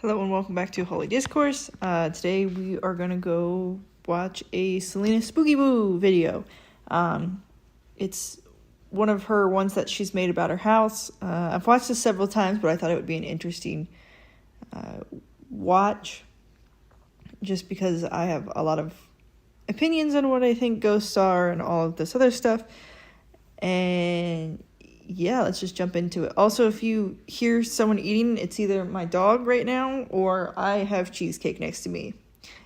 Hello and welcome back to Holy Discourse. Today we are going to go watch a Celina Spooky Boo video. It's one of her ones that she's made about her house. I've watched this several times, but I thought it would be an interesting watch just because I have a lot of opinions on what I think ghosts are and all of this other stuff. And yeah, let's just jump into it. Also, if you hear someone eating, it's either my dog right now or I have cheesecake next to me.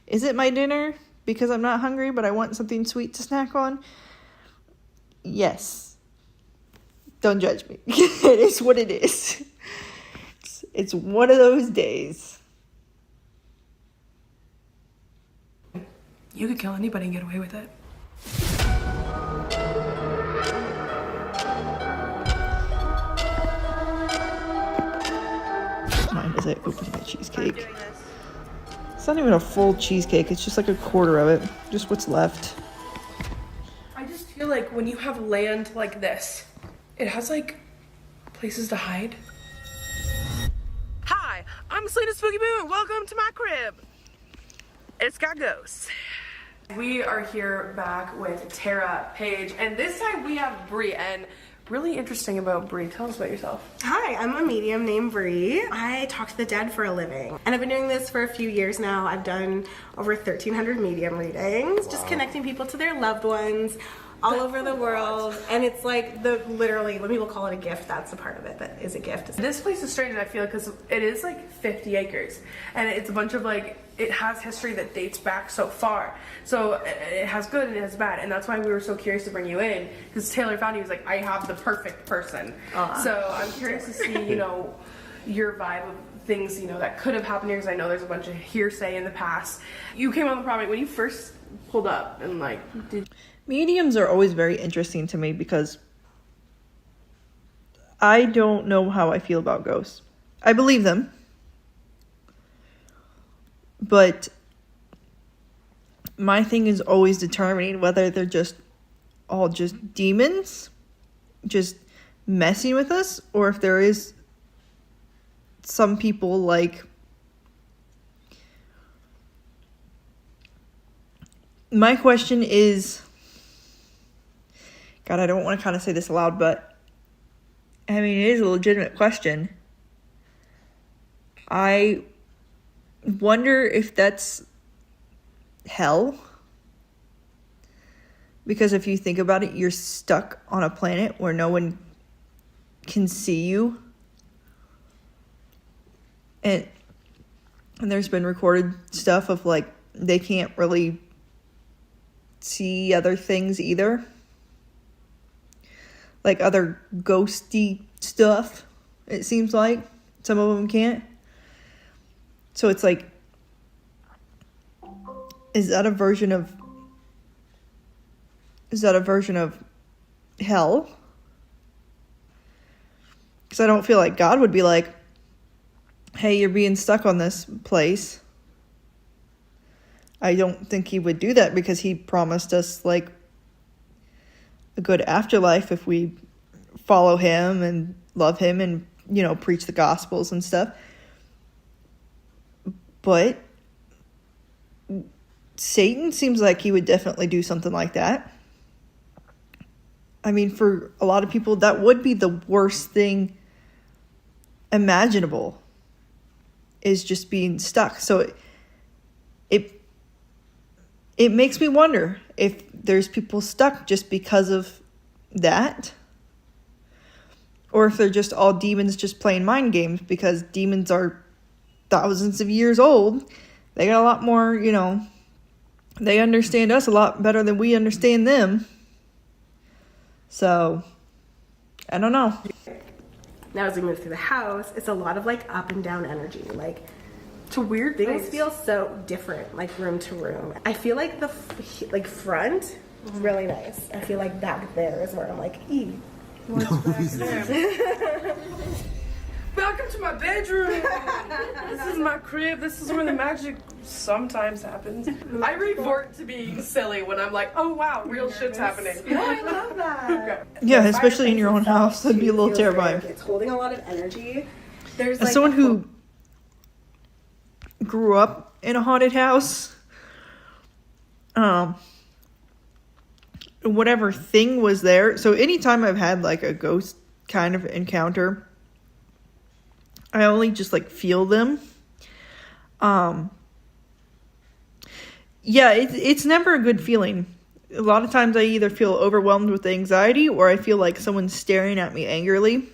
Is it my dinner because I'm not hungry but I want something sweet to snack on? Yes. Don't judge me. It is what it is. It's one of those days. You could kill anybody and get away with it. Mind as I open my cheesecake. It's not even a full cheesecake, it's just like a quarter of it. Just what's left. I just feel like when you have land like this, it has like places to hide. Hi, I'm Celina Spooky Boo and welcome to my crib. It's got ghosts. We are here back with Tara, Paige, and this time we have Bree. And really interesting about Bree, tell us about yourself. Hi, I'm a medium named Bree. I talk to the dead for a living. And I've been doing this for a few years now. I've done over 1,300 medium readings, just connecting people to their loved ones all over the world. And it's like literally, when people call it a gift, that's a part of it that is a gift. This place is strange, I feel, because it is like 50 acres. And it's a bunch of like, it has history that dates back so far. So it has good and it has bad. And that's why we were so curious to bring you in. Because Taylor found you, he was like, I have the perfect person. So I'm curious to see, you know, your vibe of things, you know, that could have happened here. Because I know there's a bunch of hearsay in the past. You came on the property when you first pulled up and like, Mediums are always very interesting to me because I don't know how I feel about ghosts. I believe them. But my thing is always determining whether they're just all just demons just messing with us, or if there is some people like my question is, God, I don't want to kind of say this aloud, but I mean, it is a legitimate question. I wonder if that's hell. Because if you think about it, you're stuck on a planet where no one can see you. And there's been recorded stuff of like, they can't really see other things either. Like other ghosty stuff, it seems like. Some of them can't. So it's like, is that a version of hell? Because I don't feel like God would be like, hey, you're being stuck on this place. I don't think he would do that because he promised us like a good afterlife if we follow him and love him and, you know, preach the gospels and stuff. But Satan seems like he would definitely do something like that. I mean, for a lot of people, that would be the worst thing imaginable, is just being stuck. So it makes me wonder if there's people stuck just because of that, or if they're just all demons just playing mind games, because demons are thousands of years old. They got a lot more, you know, they understand us a lot better than we understand them. So, I don't know. Now as we move through the house, it's a lot of like up and down energy. Like, it's a weird things place. feel so different, like room to room. I feel like the front is really nice. I feel like back there is where I'm like, what's back there? Welcome to my bedroom. This is my crib. This is where the magic sometimes happens. I revert to being silly when I'm like, oh wow, real shit's happening. No, I love that. Okay. Yeah, especially in your own house, that'd be a little terrifying. It's holding a lot of energy. There's As someone who grew up in a haunted house. Whatever thing was there. So anytime I've had like a ghost kind of encounter, I only just like feel them. Yeah, it's never a good feeling. A lot of times I either feel overwhelmed with anxiety or I feel like someone's staring at me angrily.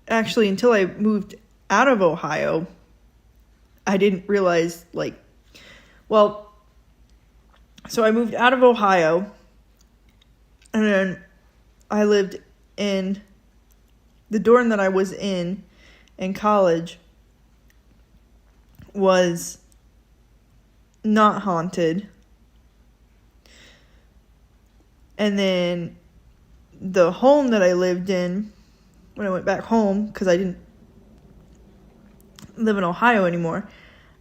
Actually, until I moved out of Ohio, I didn't realize, so I moved out of Ohio, and then I lived in the dorm that I was in college was not haunted. And then the home that I lived in when I went back home, because I didn't live in Ohio anymore,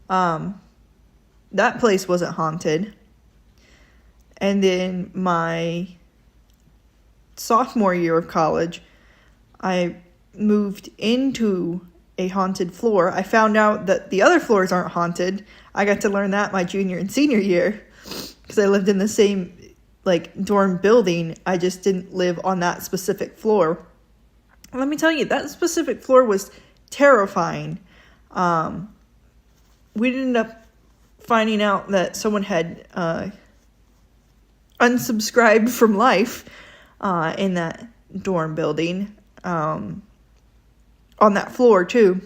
that place wasn't haunted. And then my sophomore year of college, I moved into a haunted floor. I found out that the other floors aren't haunted. I got to learn that my junior and senior year because I lived in the same dorm building. I just didn't live on that specific floor. Let me tell you, that specific floor was terrifying. We ended up finding out that someone had unsubscribed from life in that dorm building, on that floor too.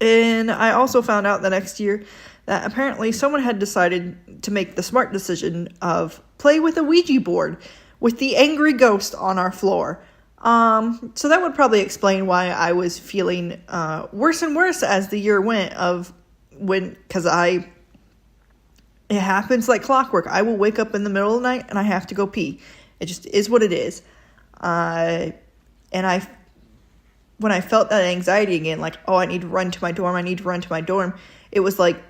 And I also found out the next year that apparently someone had decided to make the smart decision of play with a Ouija board with the angry ghost on our floor. So that would probably explain why I was feeling worse and worse as the year went, because it happens like clockwork. I will wake up in the middle of the night and I have to go pee. It just is what it is. When I felt that anxiety again, I need to run to my dorm, it was like,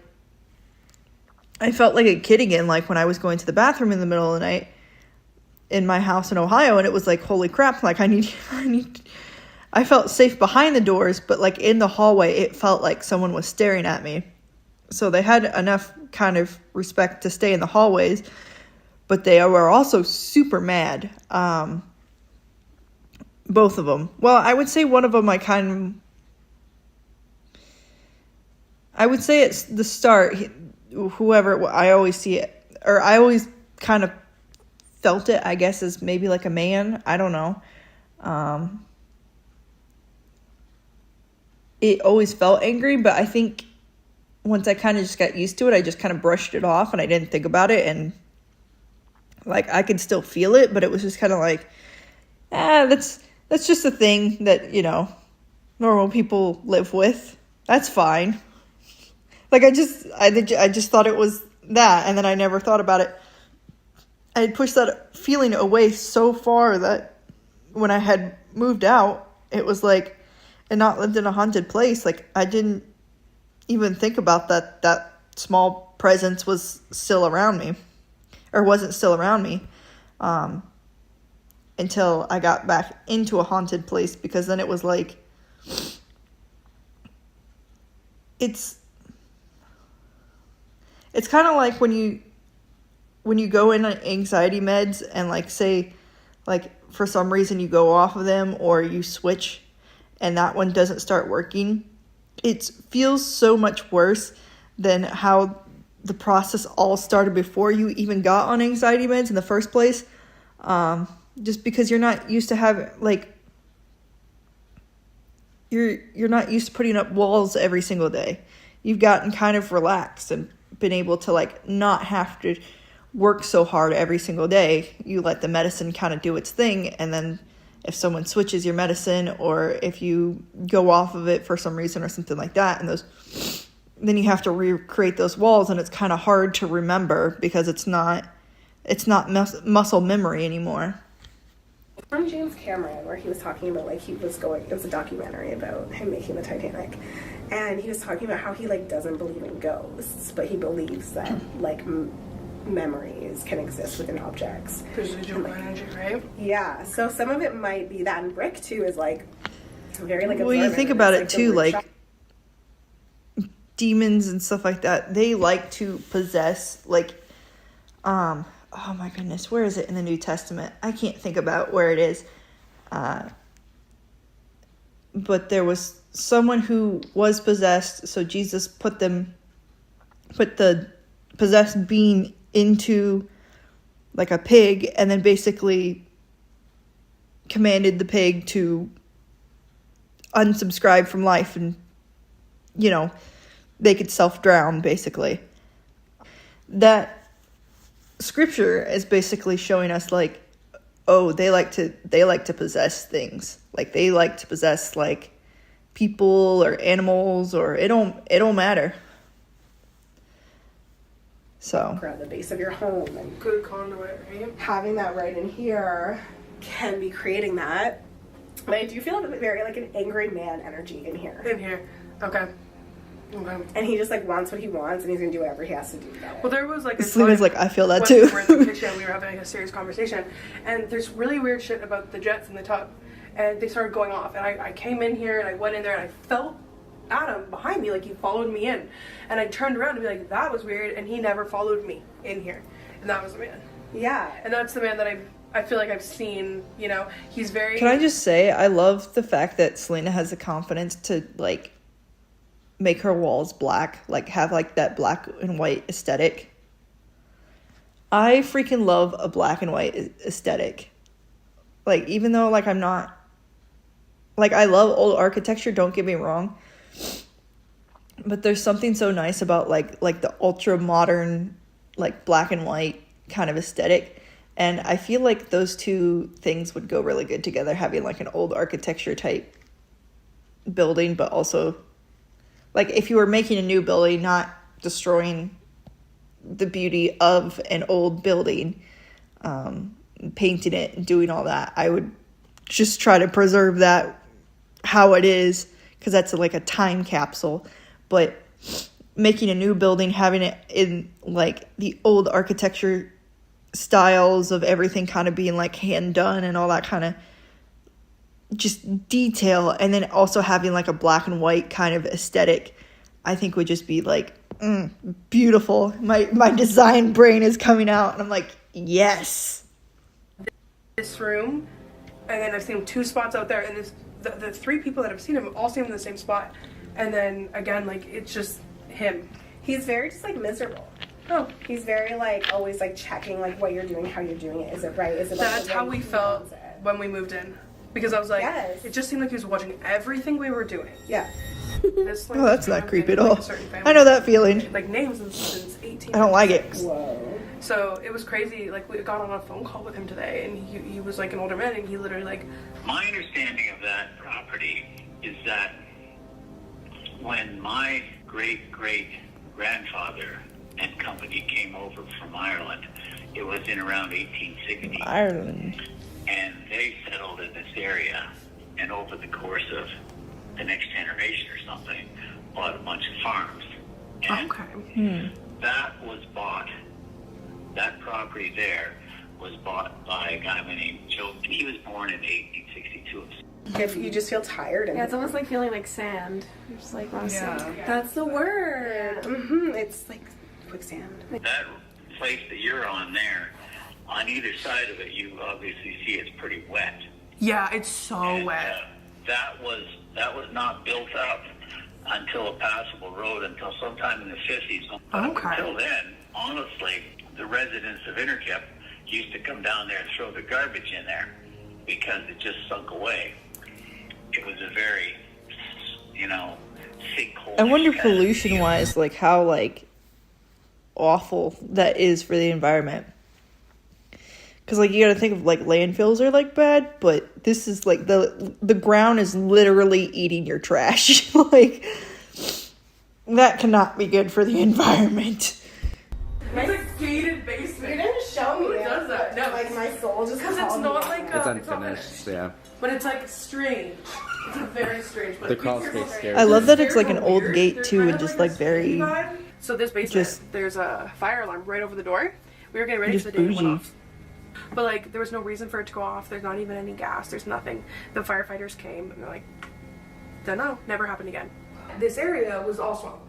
I felt like a kid again, when I was going to the bathroom in the middle of the night in my house in Ohio, and it was like, holy crap, I felt safe behind the doors, but in the hallway, it felt like someone was staring at me. So they had enough kind of respect to stay in the hallways, but they were also super mad. Both of them. Well, I would say one of them I would say it's the start. Whoever, I always see it, or I always kind of felt it, I guess, as maybe like a man. I don't know. It always felt angry, but I think once I kind of just got used to it, I just kind of brushed it off and I didn't think about it. And I could still feel it, but it was just kind of that's just a thing that, normal people live with. That's fine. I just thought it was that, and then I never thought about it. I had pushed that feeling away so far that when I had moved out, it was and not lived in a haunted place, I didn't even think about that small presence was still around me, or wasn't still around me, until I got back into a haunted place, because then it was it's kind of like when you go in anxiety meds and say for some reason you go off of them or you switch and that one doesn't start working. It feels so much worse than how the process all started before you even got on anxiety meds in the first place. Just because you're not used to having you're not used to putting up walls every single day. You've gotten kind of relaxed and been able to not have to work so hard every single day. You let the medicine kind of do its thing, and then if someone switches your medicine or if you go off of it for some reason or something like that, and then you have to recreate those walls, and it's kind of hard to remember because it's not muscle memory anymore. From James Cameron, where he was talking about it was a documentary about him making the Titanic, and he was talking about how he doesn't believe in ghosts, but he believes that memories can exist within objects. Residual energy, right? Yeah, so some of it might be that, and Brick too is Very like Well, you absorbent. think about It's it the too, root like chakra. demons and stuff like that, they like to possess, like, oh my goodness, where is it in the New Testament? I can't think about where it is. But there was someone who was possessed, so Jesus put the possessed being into like a pig, and then basically commanded the pig to unsubscribe from life, and they could self-drown, basically. That scripture is basically showing us, like, oh, they like to possess things. Like, they like to possess, like, people or animals, or it don't matter. So At the base of your home, and Good conduit, right? having that right in here can be creating that. But I do feel very like an angry man energy in here. In here. Okay. Okay. And he just like wants what he wants, and he's gonna do whatever he has to do to get it. Well, there was like a Selena's time like, I feel that when too. we were in the kitchen, we were having like a serious conversation, and there's really weird shit about the jets in the tub, and they started going off, and I came in here and I went in there and I felt Adam behind me, like he followed me in, and I turned around to be like, that was weird, and he never followed me in here, and that was the man. Yeah. And that's the man that I feel like I've seen. He's very. Can I just say, I love the fact that Celina has the confidence to, like, make her walls black, like, have, like, that black and white aesthetic. I freaking love a black and white aesthetic. Like, even though, like, I'm not, like, I love old architecture, don't get me wrong, but there's something so nice about, like the ultra modern, like, black and white kind of aesthetic. And I feel like those two things would go really good together, having, like, an old architecture type building, but also, like, if you were making a new building, not destroying the beauty of an old building, painting it and doing all that, I would just try to preserve that how it is, because that's like a time capsule. But making a new building, having it in, like, the old architecture styles of everything kind of being, like, hand done and all that kind of just detail, and then also having, like, a black and white kind of aesthetic, I think would just be, like, beautiful. My design brain is coming out, and I'm like, yes. This room, and then I've seen him 2 spots out there, and the 3 people that I've seen him all seen him in the same spot, and then again, like, it's just him. He's very just like miserable. Oh, He's very like always like checking like what you're doing, how you're doing it. Is it right? Is it like that's the how way we he felt wants it? when we moved in, because I was like, Yes. it just seemed like he was watching everything we were doing. Yeah. This, like, Oh, that's was not creepy at like, all. a certain family. I know that feeling. Like, names since 18. I don't like it. Whoa. So it was crazy. Like, we got on a phone call with him today, and he was like an older man, and he literally like. My understanding of that property is that when my great-great-grandfather and company came over from Ireland, it was in around 1860. Ireland. And they settled in this area, and over the course of the next generation or something, bought a bunch of farms. And that was bought, that property there was bought by a guy named Joe. He was born in 1862. If you just feel tired and Yeah, it's almost like feeling like sand. You're just like, want to sink. that's the word. It's like quicksand. That place that you're on there, on either side of it, you obviously see it's pretty wet. Yeah, it's so And, wet. that was not built up until a passable road until sometime in the 50s. Okay. Until then, honestly, the residents of Interkip used to come down there and throw their garbage in there because it just sunk away. It was a very, sinkhole. I wonder pollution-wise, like, how, like, awful that is for the environment. Because, like, you gotta think of, like, landfills are, like, bad, but this is, like, the ground is literally eating your trash. Like, that cannot be good for the environment. It's a gated basement. You didn't show me Who it, does that? but, No. like my soul just Because it's called not me like out. a, It's not unfinished, yeah. but it's like strange. It's a very strange. But The crawl space stairs. I love that it's, Stairs like, an are old weird. gate, They're too, kind and of just, like like, a very... spooky vibe. So this basement, just- there's a fire alarm right over the door. We were getting ready Just for the day it went bougie. off. But, like, there was no reason for it to go off. There's not even any gas. There's nothing. The firefighters came, and they're like, Don't know. Never happened again. This area was all swamp.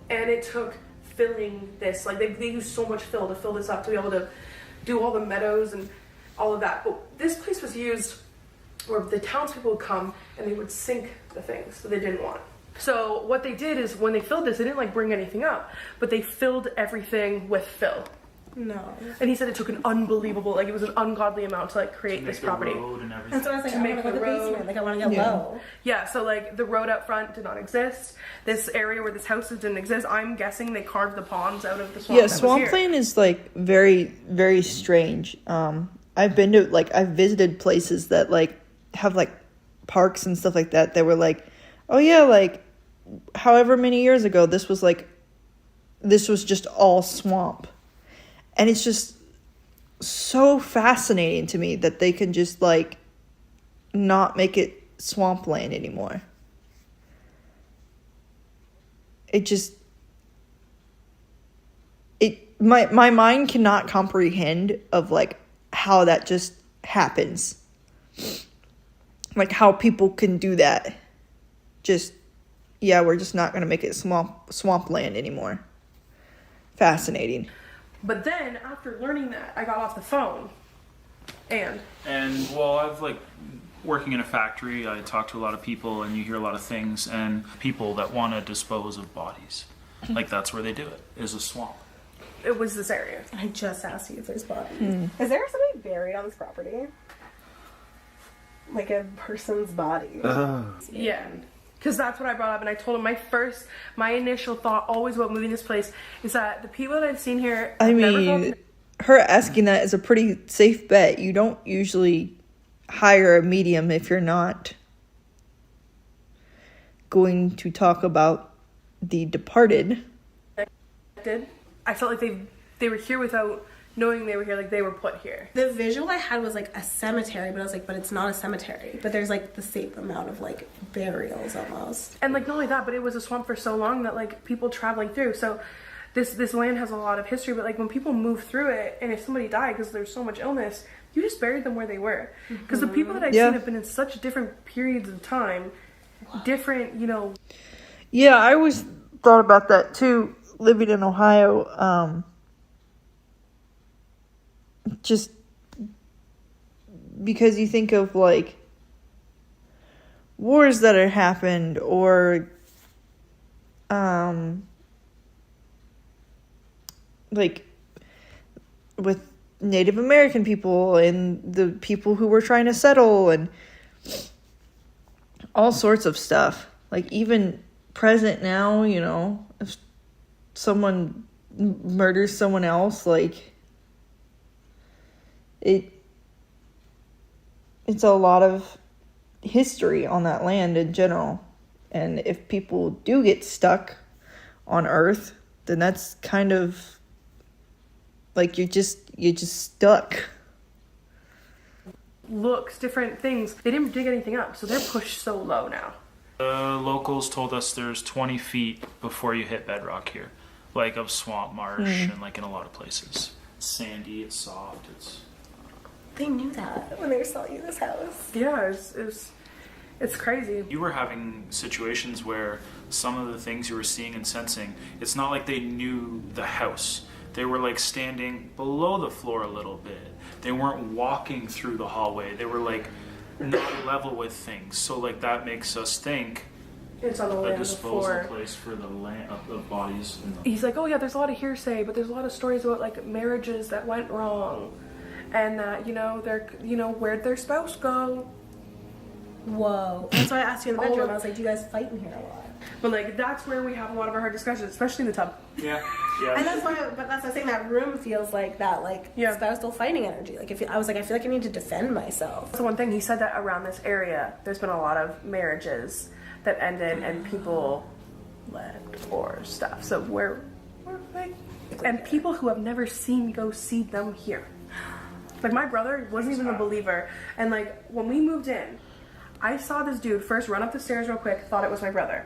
And it took filling this. Like, they used so much fill to fill this up to be able to do all the meadows and all of that. But this place was used where the townspeople would come and they would sink the things that they didn't want. So what they did is when they filled this, they didn't like bring anything up, but they filled everything with fill. No. And he said it took an unbelievable, like it was an ungodly amount to like create this property. That's what I was like, To I make want to go the to the road. basement. Like, I want to get low. Yeah, so like the road up front did not exist. This area where this house is didn't exist. I'm guessing they carved the ponds out of the swamp. Yeah, swampland is like very, very strange. I've been to like I've visited places that like have like parks and stuff like that. They were like, oh yeah, like however many years ago this was just all swamp. And it's just so fascinating to me that they can just like not make it swampland anymore. My mind cannot comprehend of like how that just happens. Like how people can do that. Just, yeah, we're just not going to make it swampland anymore. Fascinating. But then after learning that, I got off the phone. And well, I've like working in a factory, I talk to a lot of people and you hear a lot of things, and people that want to dispose of bodies. Like that's where they do it, is a swamp. it was this area. I just asked you if there's bodies. Is there somebody buried on this property? Like a person's body? Yeah. Because that's what I brought up, and I told him my initial thought always about moving this place is that the people that I've seen here. I mean, her asking that is a pretty safe bet. You don't usually hire a medium if you're not going to talk about the departed. I felt like they were here without knowing they were here, like they were put here. The visual I had was like a cemetery, but I was like, but it's not a cemetery. But there's like the same amount of like burials almost. And like not only that, but it was a swamp for so long that like people traveling through. So this land has a lot of history, but like when people move through it, and if somebody died because there's so much illness, you just buried them where they were. Because the people that I've seen have been in such different periods of time, different, you know. Yeah, I always thought about that too, living in Ohio. Just because you think of like wars that had happened, or like with Native American people and the people who were trying to settle and all sorts of stuff. Like even present now, you know, if someone murders someone else, like it's a lot of history on that land in general. And if people do get stuck on Earth, then that's kind of like you're just stuck. Looks, different things. They didn't dig anything up, so they're pushed so low now. The locals told us there's 20 feet before you hit bedrock here, like of swamp marsh, and like in a lot of places. It's sandy, it's soft, They knew that when they were selling you this house. Yeah, it's crazy. You were having situations where some of the things you were seeing and sensing, it's not like they knew the house. They were like standing below the floor a little bit. They weren't walking through the hallway. They were like not level with things. So like that makes us think It's on the a land disposal before. place for the land of bodies. He's like, oh yeah, there's a lot of hearsay, but there's a lot of stories about like marriages that went wrong, and that where'd their spouse go? Whoa. That's why I asked you in the All bedroom. of- I was like, do you guys fight in here a lot? But like that's where we have a lot of our hard discussions, especially in the tub. Yeah. And that's why, but that's what I'm saying, that room feels like that, like, Yeah. spousal fighting energy. Like, I was like, I feel like I need to defend myself. That's the one thing he said, that around this area, there's been a lot of marriages that ended and people left or stuff. So we're like, and people who have never seen me go see them here. Like my brother wasn't even a believer, and like when we moved in, I saw this dude first run up the stairs real quick, thought it was my brother.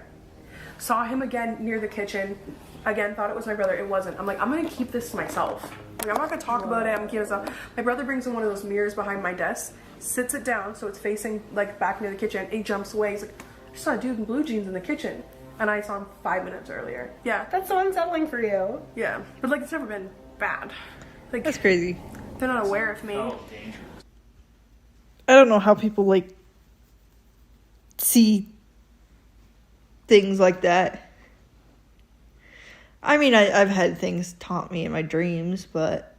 Saw him again near the kitchen, again thought it was my brother. It wasn't. I'm like, I'm gonna keep this to myself. Like I'm not gonna talk about it. I'm gonna keep it to myself. My brother brings in one of those mirrors behind my desk, sits it down so it's facing like back near the kitchen. He jumps away. He's like, saw a dude in blue jeans in the kitchen, and I saw him 5 minutes earlier. Yeah. That's so unsettling for you. Yeah. But, like, it's never been bad. Like, That's crazy. they're not aware of me. Felt dangerous. I don't know how people, like, see things like that. I mean, I've had things taunt me in my dreams, but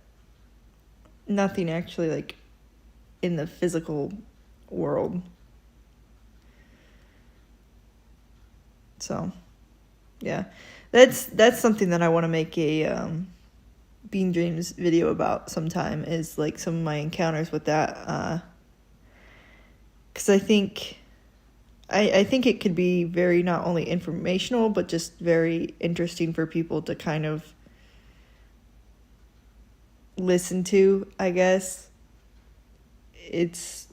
nothing actually, like, in the physical world. So, yeah. That's something that I want to make a Bean Dreams video about sometime, is, like, some of my encounters with that. Because I think it could be very not only informational, but just very interesting for people to kind of listen to, I guess. It's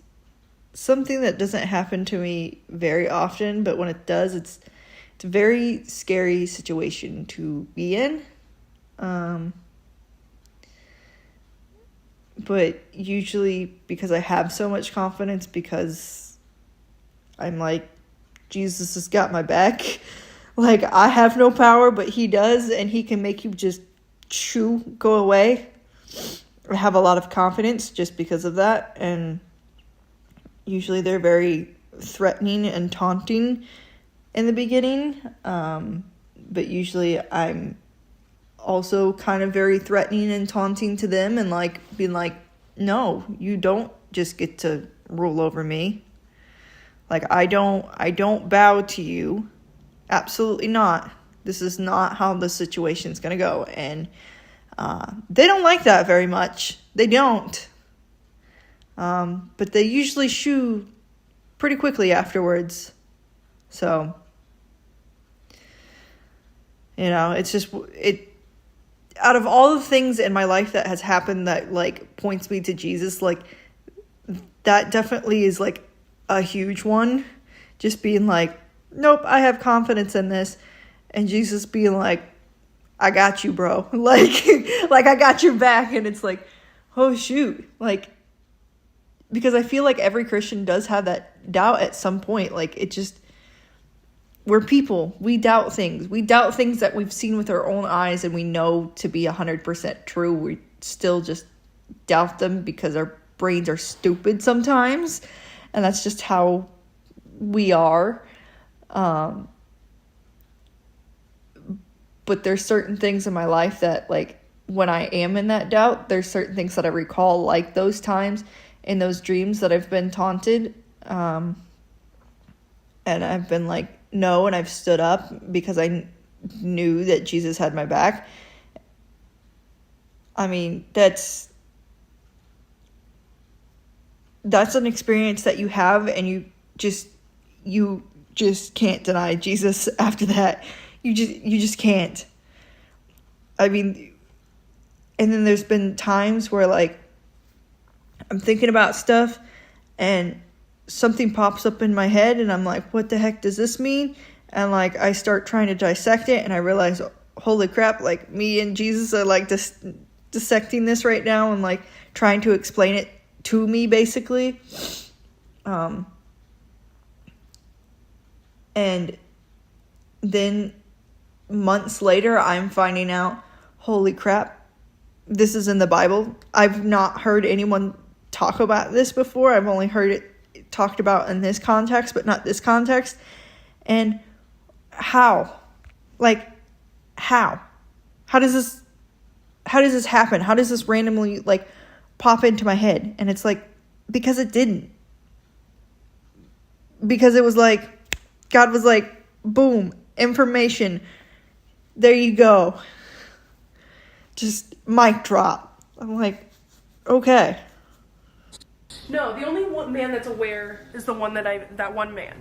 something that doesn't happen to me very often, but when it does, it's a very scary situation to be in. But usually, because I have so much confidence, because I'm like, Jesus has got my back. Like, I have no power, but he does, and he can make you just go away. I have a lot of confidence just because of that, and usually they're very threatening and taunting in the beginning, but usually I'm also kind of very threatening and taunting to them, and like being like, no, you don't just get to rule over me. Like, I don't bow to you. Absolutely not. This is not how the situation's gonna go. And they don't like that very much. They don't. But they usually shoo pretty quickly afterwards. So, you know, it's just, out of all the things in my life that has happened that, like, points me to Jesus, like, that definitely is, like, a huge one. Just being like, nope, I have confidence in this. And Jesus being like, I got you, bro. Like I got your back. And it's like, oh, shoot. Like, because I feel like every Christian does have that doubt at some point. Like, it just, we're people. We doubt things. We doubt things that we've seen with our own eyes and we know to be 100% true. We still just doubt them because our brains are stupid sometimes. And that's just how we are. But there's certain things in my life that, like, when I am in that doubt, there's certain things that I recall, like those times in those dreams that I've been taunted. And I've been like, no, and I've stood up because I knew that Jesus had my back. I mean, that's an experience that you have, and you just can't deny Jesus after that. You just can't. I mean, and then there's been times where, like, I'm thinking about stuff and something pops up in my head and I'm like, what the heck does this mean? And, like, I start trying to dissect it and I realize, holy crap, like, me and Jesus are, like, dissecting this right now and, like, trying to explain it to me, basically. And then months later, I'm finding out, holy crap, this is in the Bible. I've not heard anyone talk about this before. I've only heard it talked about in this context, but not this context. And how? Like, how? How does this happen? How does this randomly, like, pop into my head? And it's like, because it didn't. Because it was like, God was like, boom, information. There you go. Just mic drop. I'm like, okay. No, the only one man that's aware is the one that one man.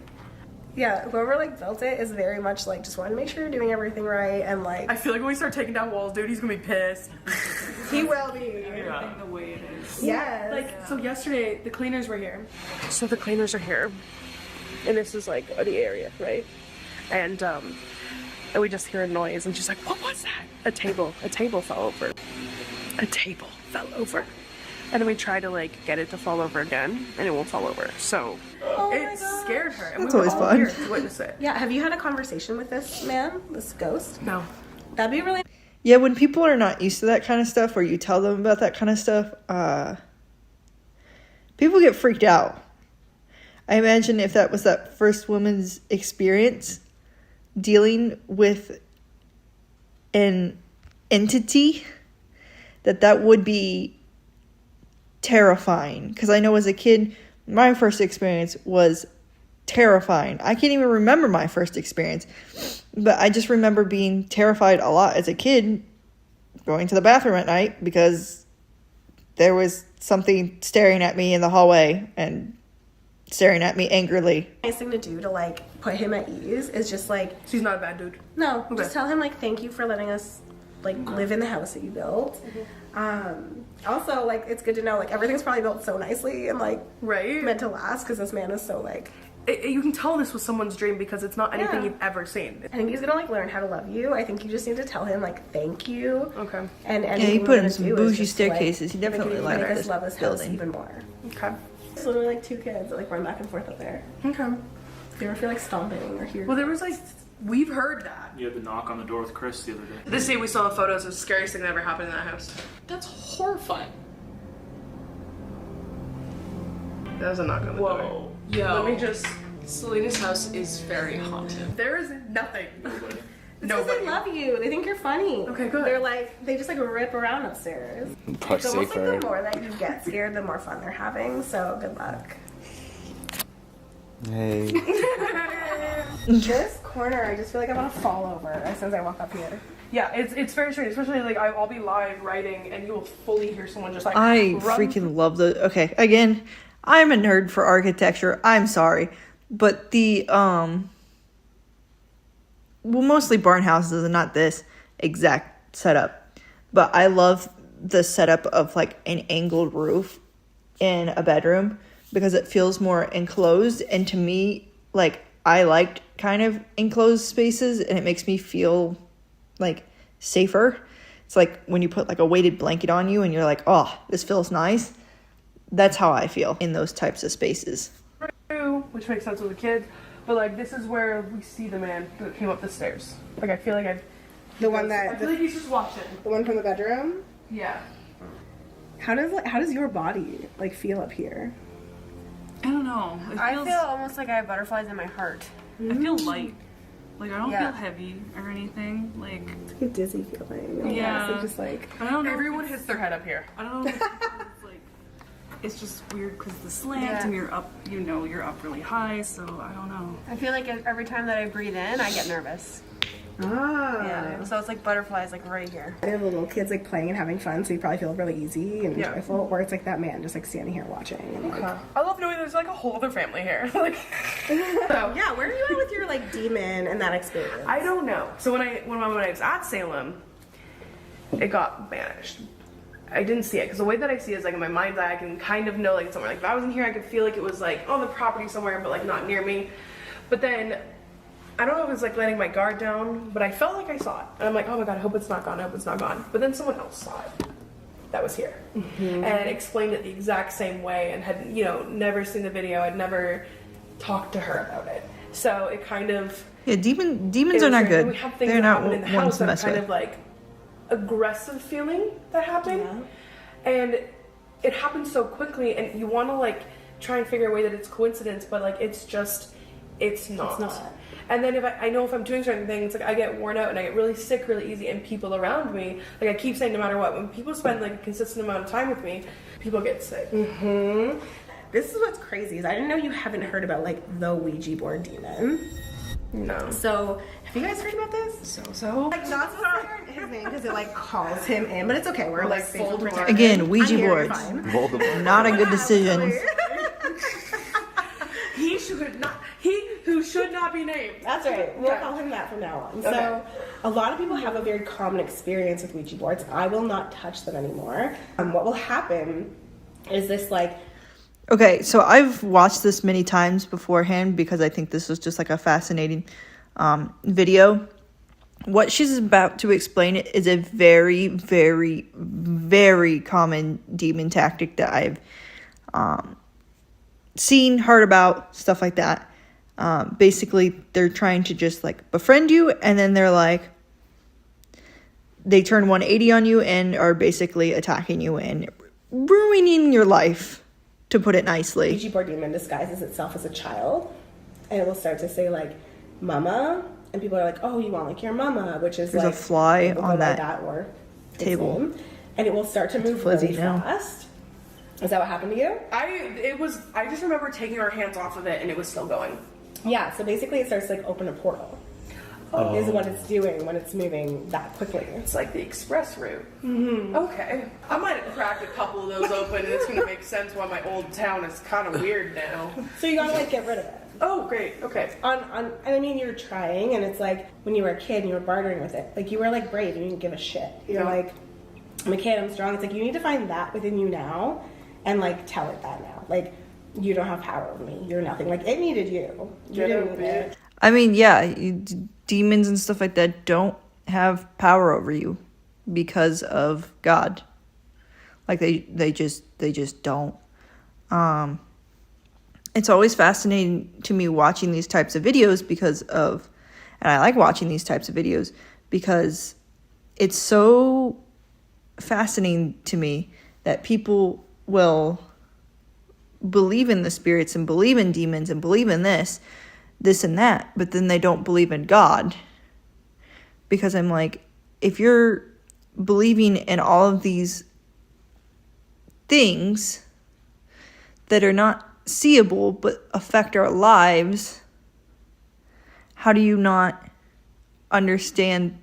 Yeah, whoever, like, built it is very much, like, just wanted to make sure you're doing everything right, and, like, I feel like when we start taking down walls, dude, he's gonna be pissed. he will be. Everything the way it is. Yes. Like, so yesterday, the cleaners were here. So the cleaners are here. And this is, like, the area, right? And we just hear a noise, and she's like, what was that? A table fell over. A table fell over. And then we try to like get it to fall over again, and it won't fall over. So it scared her, and That's we were always all fun. here to witness it. Yeah, have you had a conversation with this man, this ghost? No. That'd be really Yeah, when people are not used to that kind of stuff, or you tell them about that kind of stuff, people get freaked out. I imagine if that was that first woman's experience dealing with an entity, that would be terrifying. Because I know as a kid, my first experience was terrifying. I can't even remember my first experience, but I just remember being terrified a lot as a kid, going to the bathroom at night because there was something staring at me in the hallway and staring at me angrily. nice thing to do to like put him at ease is just like, She's not a bad dude. no, Okay. just tell him like thank you for letting us like live in the house that you built. Also, like it's good to know like everything's probably built so nicely and like Right? meant to last because this man is so like, You can tell this was someone's dream because it's not anything Yeah. you've ever seen. I think he's gonna like learn how to love you. I think you just need to tell him like thank you. Okay. And Yeah, anything he we're put in gonna some do is bougie just, like, staircases. He definitely make liked us this love his house building. even more. Okay. It's literally like two kids that like run back and forth up there. Okay. Do you ever feel like stomping or hear? Well, there was like, we've heard that. You had the knock on the door with Chris the other day. This day we saw photos of the scariest thing that ever happened in that house. That's horrifying. That was a knock on the door. Whoa. Yo. Let me just. Celina's house is very haunted. There is nothing. Because Nobody. they love you. They think you're funny. Okay, good. They're like, they just like rip around upstairs. Probably It's almost like safer. the more that you get scared, the more fun they're having. So good luck. Hey. This corner, I just feel like I'm gonna fall over as soon as I walk up here. Yeah, it's very strange, especially like I'll be live writing and you will fully hear someone just like I run. freaking love the. Okay, again, I'm a nerd for architecture. I'm sorry, but the well, mostly barn houses and not this exact setup, but I love the setup of like an angled roof in a bedroom because it feels more enclosed, and to me, like I liked kind of enclosed spaces, and it makes me feel like safer. It's like when you put like a weighted blanket on you and you're like, oh, this feels nice. That's how I feel in those types of spaces. Which makes sense with the kids, but like this is where we see the man that came up the stairs. Like I feel like The one I that, feel like he's just watching. the one from the bedroom. Yeah. How does your body like feel up here? I don't know. I feel almost like I have butterflies in my heart. I feel light. Like I don't Yeah. feel heavy or anything. Like It's like a dizzy feeling. Yeah. It's just like, I don't know. Everyone hits their head up here. I don't know. If it's like it's just weird because the slant Yeah. and you're up. You know, you're up really high. So I don't know. I feel like every time that I breathe in, I get nervous. Yeah. So it's like butterflies, like right here. I have little kids like playing and having fun, so you probably feel really easy and Yeah. joyful. Or it's like that man just like standing here watching. And, like, I love knowing there's like a whole other family here. Like, so yeah, where are you at with your like demon and that experience? I don't know. So when I was at Salem, it got banished. I didn't see it because the way that I see it is like in my mind's eye, I can kind of know like it's somewhere. Like if I was in here, I could feel like it was like on the property somewhere, but like not near me. But then I don't know if it was like letting my guard down, but I felt like I saw it, and I'm like, oh my god, I hope it's not gone. I hope it's not gone. But then someone else saw it. That was here and explained it the exact same way, and had never seen the video. I'd never talked to her about it. So it kind of Yeah, demons it are was not weird. good. We have things They're that not happen in the ones house to that are mess kind with. of like aggressive feeling that happen, and it happens so quickly, and you want to like try and figure a way that it's coincidence, but like it's not. It's not. And then if I know if I'm doing certain things, like I get worn out and I get really sick really easy, and people around me, like I keep saying, no matter what, when people spend like a consistent amount of time with me, people get sick. This is what's crazy is I didn't know you haven't heard about like the Ouija board demon. No. So have you guys heard about this? So Like not supposed to say his name because it like calls him in, but it's okay. We're like safe and protected. Again, Ouija I'm here, you're boards. fine. Voldemort. Not a good decision. he who should not be named. That's right. We'll Okay. call him that from now on. Okay. So, a lot of people have a very common experience with Ouija boards. I will not touch them anymore. What will happen is this like Okay, so I've watched this many times beforehand because I think this was just like a fascinating video. what she's about to explain is a very, very, very common demon tactic that I've seen, heard about, stuff like that. Basically, they're trying to just like befriend you, and then they're like, they turn 180 on you and are basically attacking you and ruining your life, to put it nicely. Ouija board demon disguises itself as a child, and it will start to say like, "Mama," and people are like, "Oh, you want like your mama," which is There's like a fly on that or table. name. And it will start to move really fast. Is that what happened to you? I just remember taking our hands off of it and it was still going. Yeah, so basically it starts to like open a portal. Is what it's doing when it's moving that quickly. It's like the express route. Mm-hmm. Okay. I might have cracked a couple of those open, and it's going to make sense why my old town is kind of weird now. So you gotta like get rid of it. Oh, great. Okay. And I mean, you're trying, and it's like when you were a kid and you were bartering with it. Like you were like brave, you didn't give a shit. You're like, I'm a kid, I'm strong. It's like you need to find that within you now, and like tell it that now. Like you don't have power over me. You're nothing. Like it needed you. You didn't need it. I mean, yeah, demons and stuff like that don't have power over you because of God. Like they just don't. It's always fascinating to me watching these types of videos and I like watching these types of videos because it's so fascinating to me that people will believe in the spirits and believe in demons and believe in this and that, but then they don't believe in God. Because I'm like, if you're believing in all of these things that are not seeable but affect our lives, how do you not understand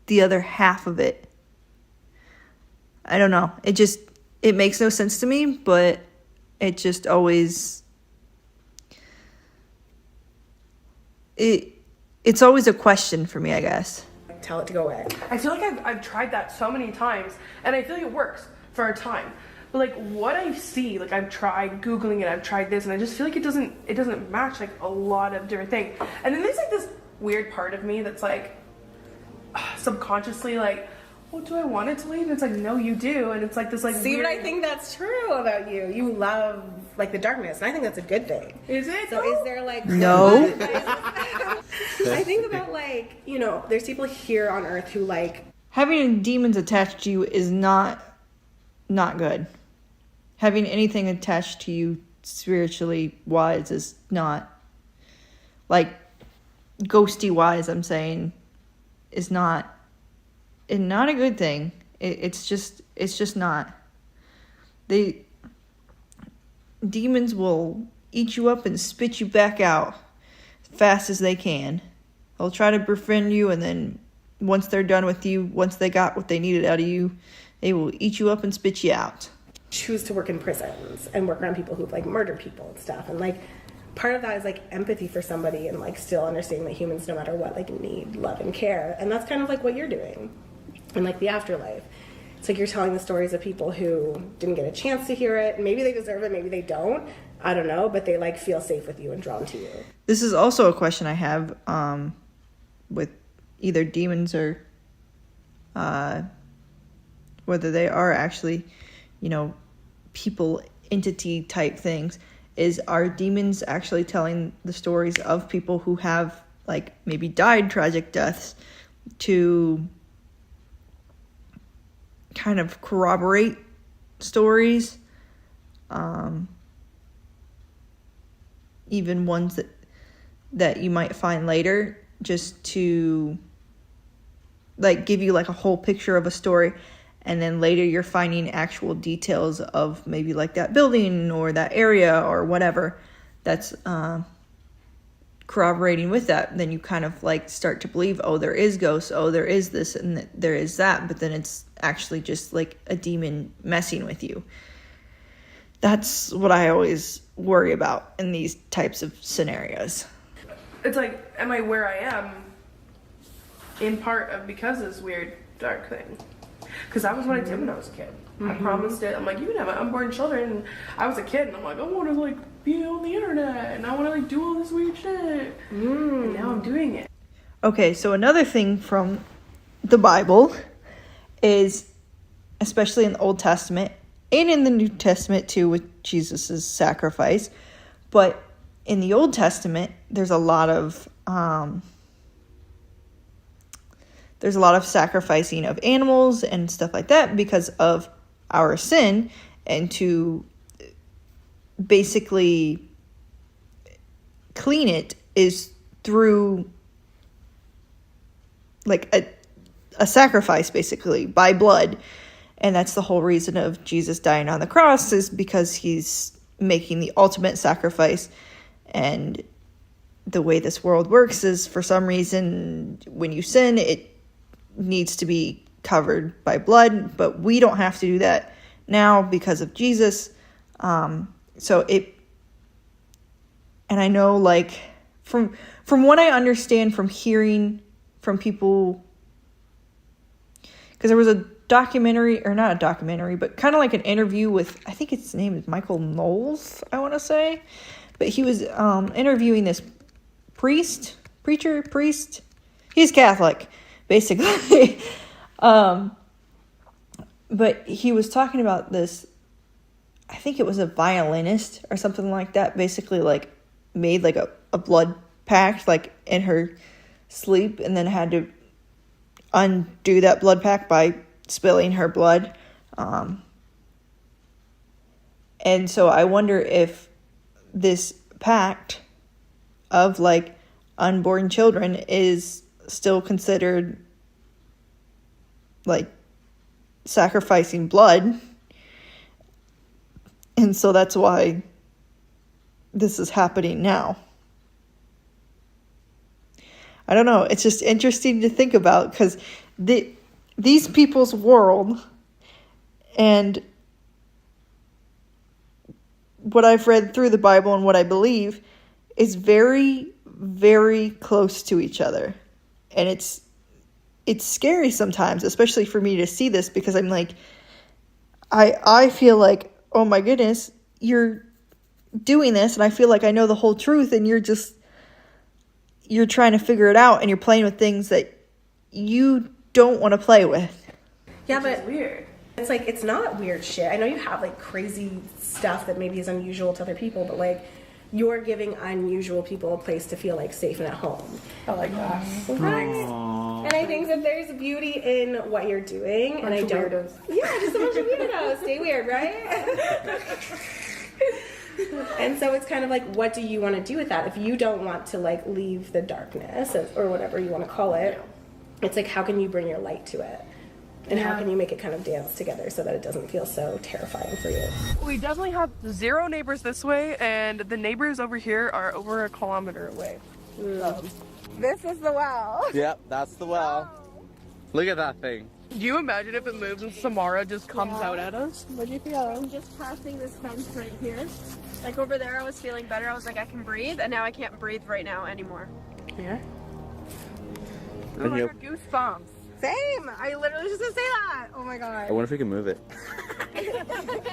the other half of it? I don't know. It makes no sense to me, but it just always... It's always a question for me, I guess. Tell it to go away. I feel like I've tried that so many times, and I feel like it works for a time. But like what I see, like I've tried Googling it, I've tried this, and I just feel like it doesn't match like a lot of different things. And then there's like this weird part of me that's like subconsciously like, well, do I want it to leave? And it's like, no, you do. And it's like this like See, weird... but I think that's true about you. You love like the darkness, and I think that's a good thing. Is it? So is there like No. I think about like, you know, there's people here on Earth who like having demons attached to you is not good. Having anything attached to you spiritually wise is not, like, ghosty wise, I'm saying, is not a good thing. It's just not. Demons will eat you up and spit you back out as fast as they can. They'll try to befriend you, and then once they're done with you, once they got what they needed out of you, they will eat you up and spit you out. Choose to work in prisons and work around people who've like murdered people and stuff, and like part of that is like empathy for somebody and like still understanding that humans no matter what like need love and care, and that's kind of like what you're doing in like the afterlife. It's like you're telling the stories of people who didn't get a chance to hear it. Maybe they deserve it, maybe they don't, I don't know, but they like feel safe with you and drawn to you. This is also a question I have with either demons or whether they are actually, you know, people, entity type things. Are demons actually telling the stories of people who have like maybe died tragic deaths to kind of corroborate stories, even ones that you might find later, just to like give you like a whole picture of a story, and then later you're finding actual details of maybe like that building or that area or whatever that's corroborating with that. Then you kind of like start to believe, oh, there is ghosts, oh, there is this and there is that, but then it's actually just like a demon messing with you. That's what I always worry about in these types of scenarios. It's like, am I where I am in part of because of this weird dark thing? Because that was what I did when I was a kid. I promised it. I'm like, you can have unborn children. And I was a kid, and I'm like, I want to like be on the internet, and I want to like do all this weird shit. And now I'm doing it. Okay, so another thing from the Bible is, especially in the Old Testament and in the New Testament too, with Jesus' sacrifice, but in the Old Testament, there's a lot of sacrificing of animals and stuff like that because of our sin, and to basically clean it is through like a sacrifice, basically by blood. And that's the whole reason of Jesus dying on the cross, is because he's making the ultimate sacrifice. And the way this world works is, for some reason, when you sin, it needs to be covered by blood, but we don't have to do that now because of Jesus. And I know, like, from what I understand from hearing from people, because there was a documentary, or not a documentary, but kind of like an interview with, I think his name is Michael Knowles, I want to say, but he was interviewing this priest. He's Catholic, basically. But he was talking about this, I think it was a violinist or something like that, basically like made like a blood pact like in her sleep, and then had to undo that blood pact by spilling her blood. And so I wonder if this pact of like unborn children is still considered like sacrificing blood. And so that's why this is happening now. I don't know. It's just interesting to think about, because these people's world and what I've read through the Bible and what I believe is very, very close to each other. And it's scary sometimes, especially for me to see this, because I'm like, I feel like, oh my goodness, you're doing this, and I feel like I know the whole truth, and you're trying to figure it out, and you're playing with things that you don't want to play with. Yeah, but It's weird. it's like, it's not weird shit. I know you have like crazy stuff that maybe is unusual to other people, but like, you're giving unusual people a place to feel like safe and at home. I like that. Right? And I think that there's beauty in what you're doing. And I don't. Weirdos. Yeah, just a bunch of weirdos. Stay weird, right? And so it's kind of like, what do you want to do with that? If you don't want to like leave the darkness, or whatever you want to call it, it's like, how can you bring your light to it? And how can you make it kind of dance together so that it doesn't feel so terrifying for you? We definitely have 0 neighbors this way, and the neighbors over here are over a kilometer away. This is the well. Yep, that's the well. Look at that thing. Do you imagine if it moves and Samara just comes out at us? What do you feel? I'm just passing this fence right here. Like over there, I was feeling better. I was like, I can breathe, and now I can't breathe right now anymore. Here? And I you- got goosebumps. Same. I literally was just gonna say that. Oh my god. I wonder if we can move it.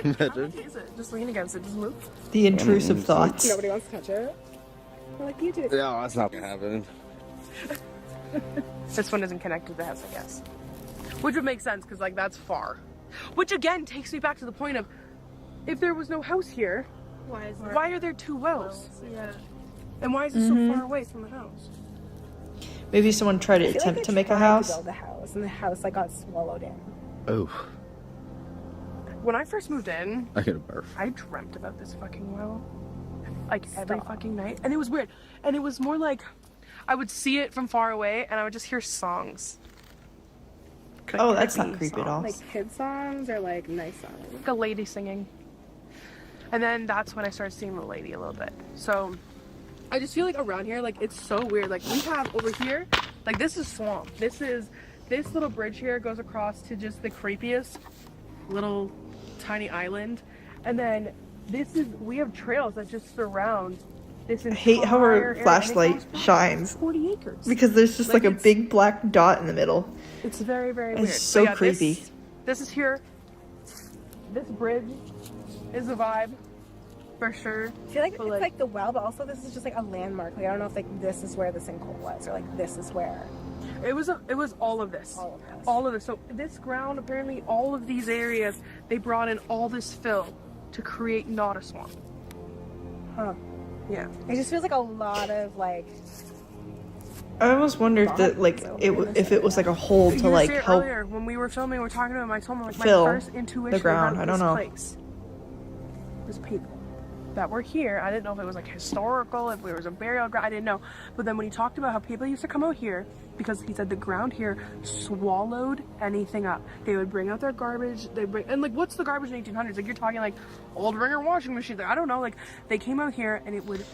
Imagine. Is it? Just lean against it. Just move. The intrusive thoughts. Nobody wants to touch it. We're like, you do. No, that's not gonna happen. This one isn't connected to the house, I guess. Which would make sense, because like that's far. Which again takes me back to the point of, if there was no house here, why are there 2 wells? Yeah. And why is it so far away from the house? Maybe someone tried to attempt to make a house. build a house, and the house like got swallowed in. Oh, When I first moved in, I could burp. I dreamt about this fucking well. Like every fucking night. And it was weird. And it was more like, I would see it from far away and I would just hear songs. Like Oh, that's not creepy creepy at all. songs. Like kid songs or like nice songs? Like a lady singing. And then that's when I started seeing the lady a little bit. So I just feel like around here, like it's so weird. Like we have over here, like this is swamp. This little bridge here goes across to just the creepiest little tiny island. And then we have trails that just surround this entire I hate how area, her and it flashlight goes shines, 40 acres. because there's just like a it's- big black dot in the middle. It's very, very It's weird. so But yeah, creepy. This is here. This bridge is a vibe. for sure. I feel like But, it's like the well, but also this is just like a landmark. Like I don't know if like this is where the sinkhole was, or like this is where. It was all of this. All of this. So this ground, apparently all of these areas, they brought in all this fill to create not a swamp. Huh. Yeah. It just feels like a lot of like. I almost wonder if if it was like a hole to like help earlier when we were filming, we were talking to him. I told him like my fill first intuition the ground. about I don't this know. place was people that were here. I didn't know if it was like historical, if it was a burial ground. I didn't know. But then when he talked about how people used to come out here, because he said the ground here swallowed anything up. They would bring out their garbage. And like, what's the garbage in the 1800s? Like, you're talking like old ringer washing machines. Like, I don't know. Like, they came out here and it would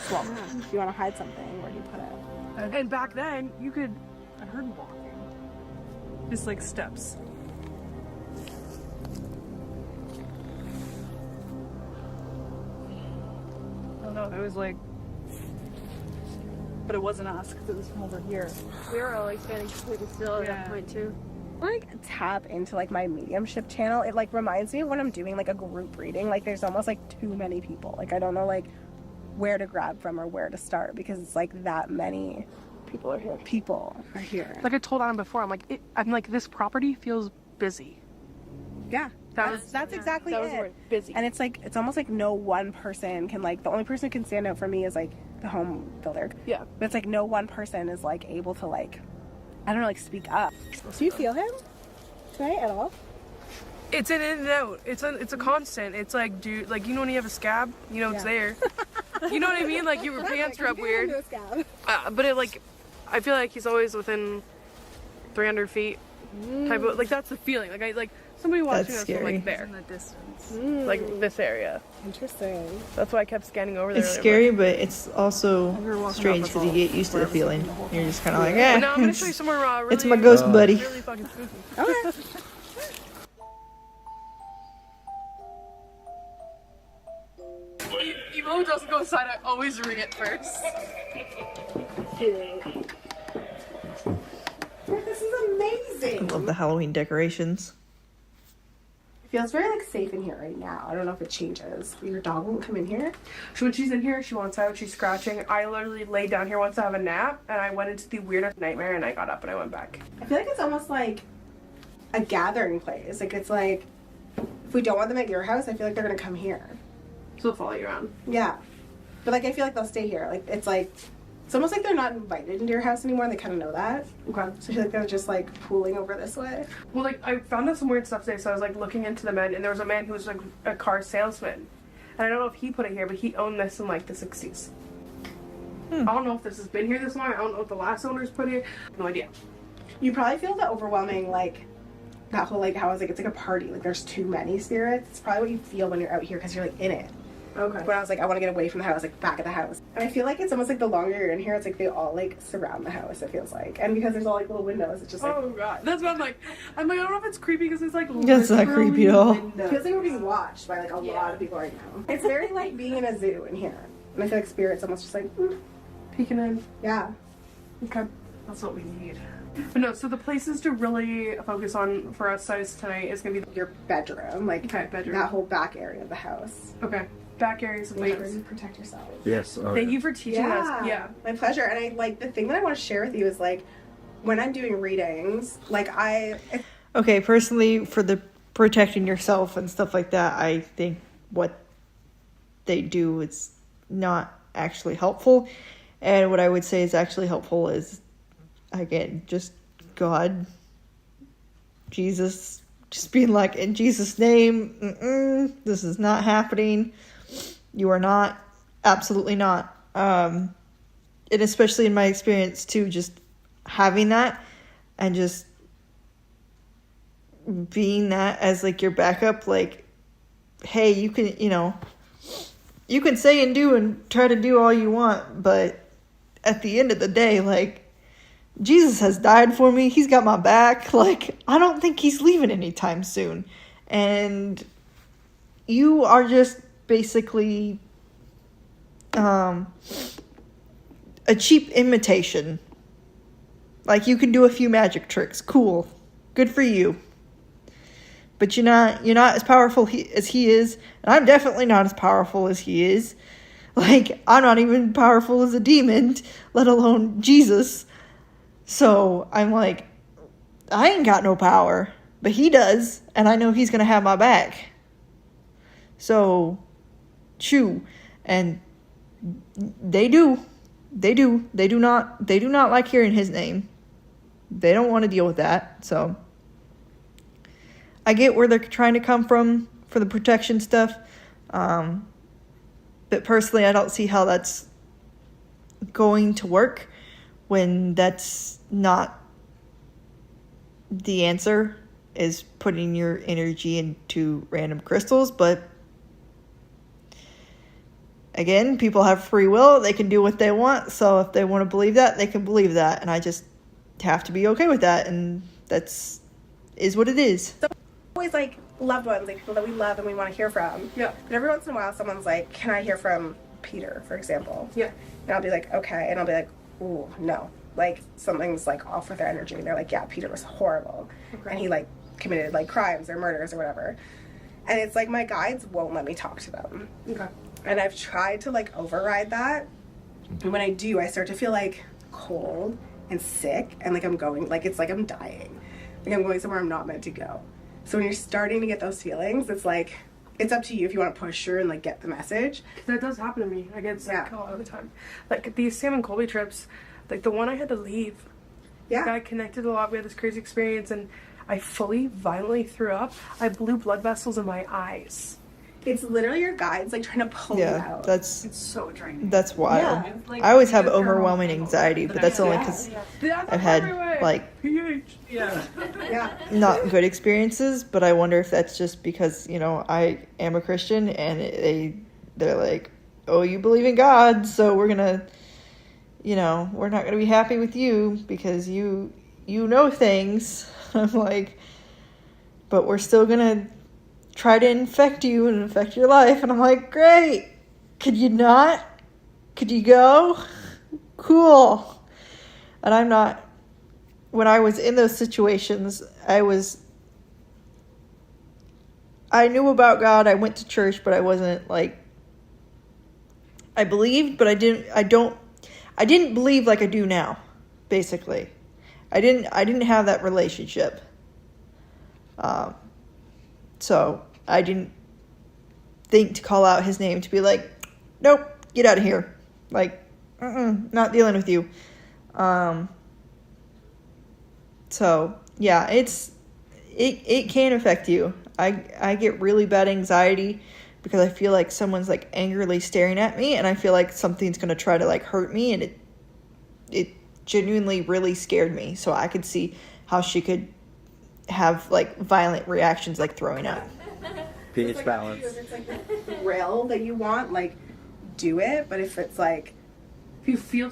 swallow. If you want to hide something, where do you put it? And back then, you could. I heard walking. Just like steps. I don't know. It was like, but it wasn't us because it was from over here. We were all like standing completely still at that point too. Like tap into like my mediumship channel. It like reminds me of when I'm doing like a group reading. Like there's almost like too many people. Like I don't know like where to grab from or where to start because it's like that many people are here. Like I told Adam before, I'm like this property feels busy. Yeah. That's exactly that was the it. word, busy. And it's like it's almost like no one person can like the only person who can stand out for me is like the home builder. Yeah. But it's like no one person is like able to like I don't know, like speak up. Do you feel him tonight at all? It's in and out. It's a constant. It's like, dude, like you know when you have a scab, you know it's there. You know what I mean? Like your pants are up weird. But it like, I feel like he's always within 300 feet. Type of like that's the feeling. Like somebody watching us from like there, In the distance. like this area. Interesting. That's why I kept scanning over there. It's scary, but it's also walking strange up the because you get used to the feeling. You're just kind of like, But now I'm gonna it's, show you somewhere really. it's my ghost buddy. Really fucking spooky. Okay. Even though it doesn't go inside, I always ring it first. This is amazing. I love the Halloween decorations. It feels very like safe in here right now. I don't know if it changes. Your dog won't come in here. So when she's in here, she wants out, she's scratching. I literally laid down here once to have a nap, and I went into the weirdest nightmare, and I got up and I went back. I feel like it's almost like a gathering place. Like it's like if we don't want them at your house, I feel like they're gonna come here. So they'll follow you around. Yeah. But like I feel like they'll stay here. Like it's almost like they're not invited into your house anymore. They kind of know that. Okay. So I feel like they're just like pooling over this way. Well, like, I found out some weird stuff today, so I was, like, looking into the men, and there was a man who was, like, a car salesman. And I don't know if he put it here, but he owned this in, like, the 60s. I don't know if this has been here this long. I don't know if the last owners put it. No idea. You probably feel the overwhelming like that whole like how I was like it's like a party. Like there's too many spirits. It's probably what you feel when you're out here because you're like in it. Okay. When I was like I want to get away from the house, like back at the house. And I feel like it's almost like the longer you're in here, it's like they all like surround the house. It feels like, and because there's all like little windows, it's just like. Oh, God. That's what I'm like, I don't know if it's creepy because it's, like, That's not creepy at all. It feels like we're being watched by like a lot of people right now. It's very like being in a zoo in here. And I feel like spirits almost just like, peeking in. yeah. Okay. That's what we need. But no, so the places to really focus on for us guys tonight is going to be Your bedroom, like Okay, bedroom. that whole back area of the house. Okay. Back areas of Make the sure house. you protect yourself. Yes. Thank you for teaching us. Yeah. My pleasure. And I like the thing that I want to share with you is like when I'm doing readings, like Okay, personally, for the protecting yourself and stuff like that, I think what they do is not actually helpful. And what I would say is actually helpful is, again, just God, Jesus, just being like, in Jesus' name, this is not happening. You are not, absolutely not. And especially in my experience too, just having that and just being that as like your backup, like, hey, you can, you can say and do and try to do all you want, but at the end of the day, like, Jesus has died for me. He's got my back. Like, I don't think he's leaving anytime soon. And you are just basically a cheap imitation. Like, you can do a few magic tricks. Cool. Good for you. but you're not as powerful as he is, and I'm definitely not as powerful as he is. Like, I'm not even powerful as a demon, let alone Jesus. So I'm like, I ain't got no power, but he does, and I know he's gonna have my back. So, chew, and they do not like hearing his name. They don't want to deal with that. So I get where they're trying to come from for the protection stuff, but personally I don't see how that's going to work when that's not the answer, is putting your energy into random crystals. But again, people have free will. They can do what they want. So if they want to believe that, they can believe that. And I just have to be okay with that. And is what it is. So always like loved ones, like people that we love and we want to hear from. Yeah. But every once in a while, someone's like, "Can I hear from Peter," for example? Yeah. And I'll be like, "Okay," and I'll be like, "Ooh, no." Like something's like off with their energy. And they're like, "Yeah, Peter was horrible, and he like committed like crimes or murders or whatever." And it's like my guides won't let me talk to them. Okay. And I've tried to like override that. And when I do, I start to feel like cold and sick, and like I'm going, like it's like I'm dying. Like I'm going somewhere I'm not meant to go. So when you're starting to get those feelings, it's like, it's up to you if you want to push through and like get the message. That does happen to me. I get sick Yeah. all the time. Like these Sam and Colby trips, like the one I had to leave. Yeah. I connected a lot. We had this crazy experience, and I fully, violently threw up. I blew blood vessels in my eyes. It's literally your guides like trying to pull you Yeah, out. It's so draining. that's wild. Yeah. Like, I always have it's overwhelming paranormal. anxiety, but that's only because I've had like pH. Yeah. Yeah. not good experiences. But I wonder if that's just because I am a Christian, and they're like, "Oh, you believe in God, so we're gonna, we're not gonna be happy with you because you know things." I'm like, but we're still gonna try to infect you and infect your life. And I'm like, great. Could you not? Could you go? Cool. And I'm not. When I was in those situations, I knew about God. I went to church, but I wasn't like, I believed, but I didn't believe like I do now, basically. I didn't have that relationship. So I didn't think to call out his name, to be like, nope, get out of here. Like, not dealing with you. So yeah, it can affect you. I get really bad anxiety because I feel like someone's like angrily staring at me, and I feel like something's going to try to like hurt me, and it genuinely really scared me. So I could see how she could have like violent reactions, like throwing up. pH Like, balance. if it's like the thrill that you want, like do it. But if it's like, If you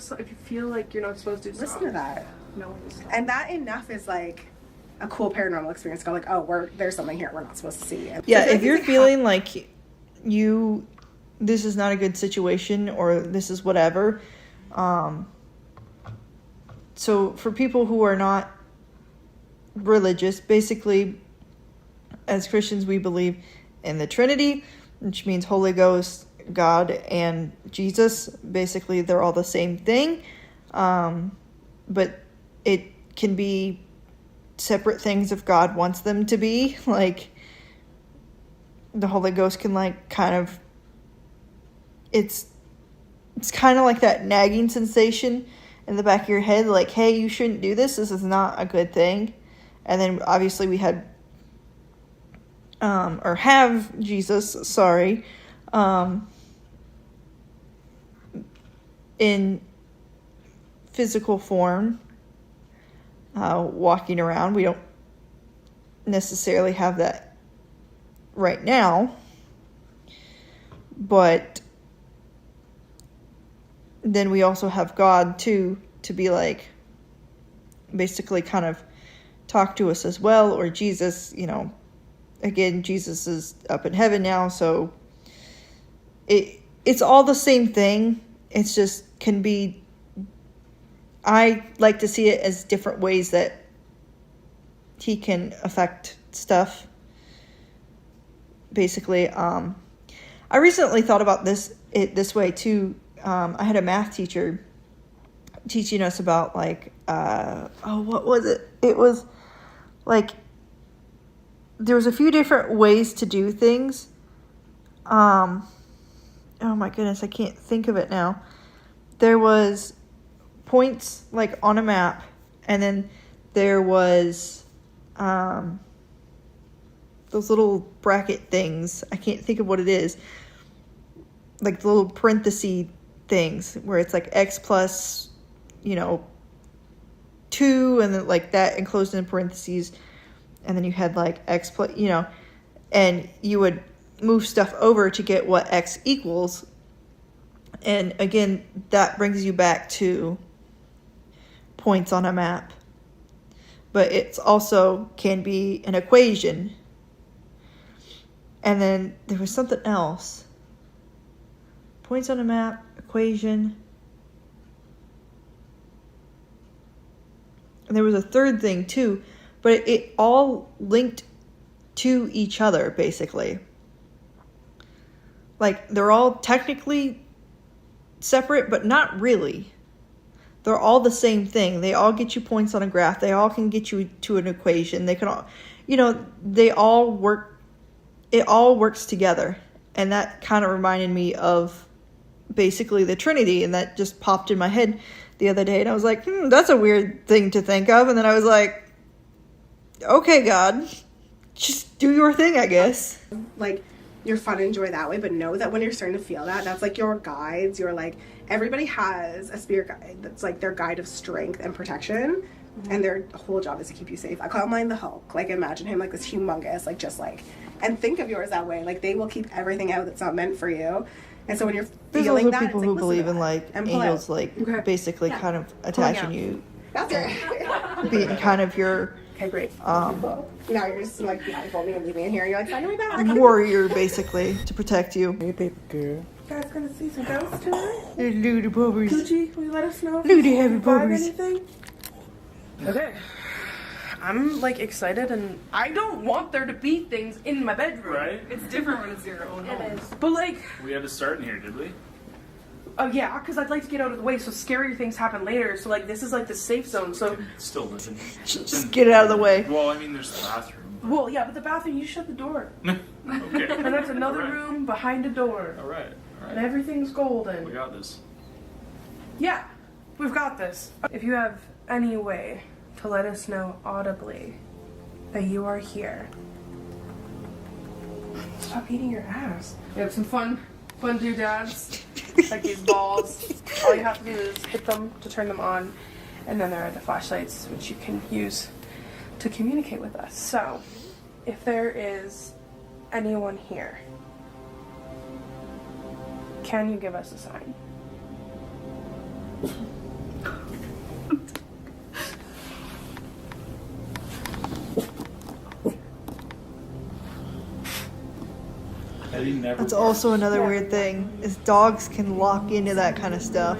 feel like you're not supposed to, listen to that. No one is. And that enough is like a cool paranormal experience. Go like, oh, there's something here we're not supposed to see. And Yeah, so if you're it's, like, feeling like this is not a good situation, or this is whatever. So for people who are not religious, basically, as Christians, we believe in the Trinity, which means Holy Ghost, God, and Jesus. Basically, they're all the same thing. But it can be separate things if God wants them to be. Like, the Holy Ghost can like kind of, it's kind of like that nagging sensation in the back of your head, like, hey, you shouldn't do this is not a good thing. And then obviously we had or have Jesus, sorry, in physical form, walking around. We don't necessarily have that right now, but then we also have God too, to be like, basically kind of talk to us as well, or Jesus, again, Jesus is up in heaven now, so it's all the same thing. It's just can be, I like to see it as different ways that he can affect stuff. basically. I recently thought about this way too. I had a math teacher teaching us about like what was it? It was like there was a few different ways to do things. Oh my goodness, I can't think of it now. There was points like on a map, and then there was those little bracket things. I can't think of what it is. Like the little parenthesis things where it's like x plus, 2, and then like that enclosed in parentheses, and then you had like x plus, and you would move stuff over to get what x equals. And again, that brings you back to points on a map. But it's also can be an equation. And then there was something else. Points on a map, equation. And there was a third thing too, but it all linked to each other, basically. Like, they're all technically separate, but not really. They're all the same thing. They all get you points on a graph. They all can get you to an equation. They can all, they all work. It all works together. And that kind of reminded me of basically the Trinity. And that just popped in my head the other day. And I was like, that's a weird thing to think of. And then I was like, okay, God, just do your thing, I guess. Like, you're fun and enjoy that way, but know that when you're starting to feel that, that's like your guides. You're like, everybody has a spirit guide that's like their guide of strength and protection, and their whole job is to keep you safe. I call mine the Hulk. Like, imagine him like this humongous, like, just like, and think of yours that way. Like, they will keep everything out that's not meant for you. And so when you're feeling that, people it's like, who believe in like angels, like basically kind of attaching you, that's it. being kind of your Okay, great. Now you're just like blindfolding and leaving me in here. You're like, find me back. warrior, basically, to protect you. Hey, baby girl. You guys gonna see some ghosts tonight? Lady Bobbers. Gucci, will you let us know if Lady you Heavy vibe Bobbers. anything? Okay. I'm like excited, and I don't want there to be things in my bedroom. Right? It's different when it's your own home. It is. But like, We had to start in here, did we? oh yeah, because I'd like to get out of the way so scarier things happen later. So like, this is like the safe zone. So, Still living. Just get it out of the way. Well, I mean, there's the bathroom. well, yeah, but the bathroom, you shut the door, Okay. and there's another Alright. room behind a door, Alright. and everything's We golden. got this. Yeah, we've got this. If you have any way to let us know audibly that you are here, stop eating your ass. We have some fun doodads, like these balls. All you have to do is hit them to turn them on, and then there are the flashlights which you can use to communicate with us. So, if there is anyone here, can you give us a sign? Eddie never. That's also another weird thing, is dogs can lock into that kind of stuff.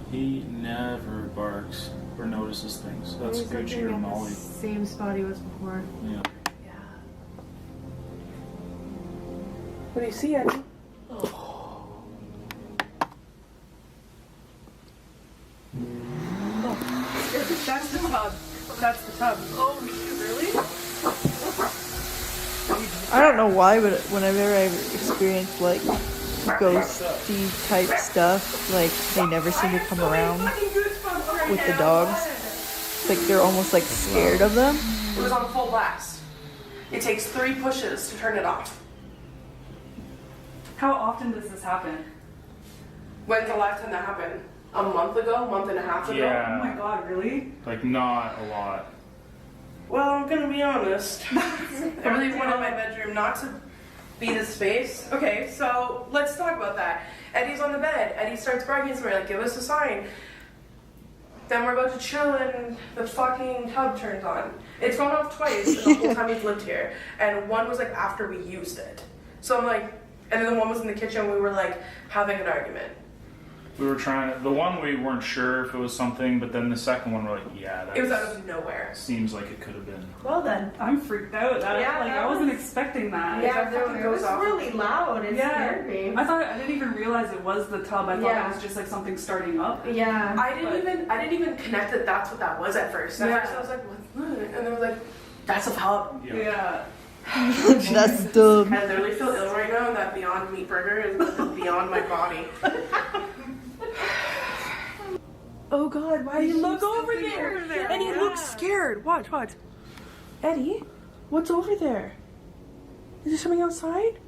He never barks or notices things. That's Gucci or Molly. Same spot he was before. Yeah. What do you see, Eddie? That's the tub. That's the tub. Oh, really? I don't know why, but whenever I've experienced like ghosty type stuff, like they never seem to come around with the dogs. It's like they're almost like scared of them. It was on full blast. It takes 3 pushes to turn it off. How often does this happen? When's the last time that happened? A month ago? Month and a half ago? Yeah. Oh my god, really? Like, not a lot. Well, I'm gonna be honest. I really wanted my bedroom not to be the space. Okay, so let's talk about that. Eddie's on the bed. Eddie starts barking at somebody, like, give us a sign. Then we're about to chill and the fucking tub turns on. It's gone off twice in the whole time we've lived here. And one was like after we used it. So I'm like, and then the one was in the kitchen, we were like having an argument. We were trying. The one we weren't sure if it was something, but then the second one we're like, yeah, that It was out of nowhere. seems like it could have been. Well then, I'm freaked out. I wasn't expecting that. Yeah, fucking it goes was off. really loud. It Yeah. scared me. I didn't even realize it was the tub. I thought Yeah. it was just like something starting up. Yeah. I didn't even connect that that's what that was at first. At first I was like, what's that? And they were like, that's a tub. Yeah. That's dumb. I literally feel ill right now. That Beyond Meat Burger is beyond my body. Oh God, why do you look over there? And he looks scared. Watch. Eddie, what's over there? Is there something outside?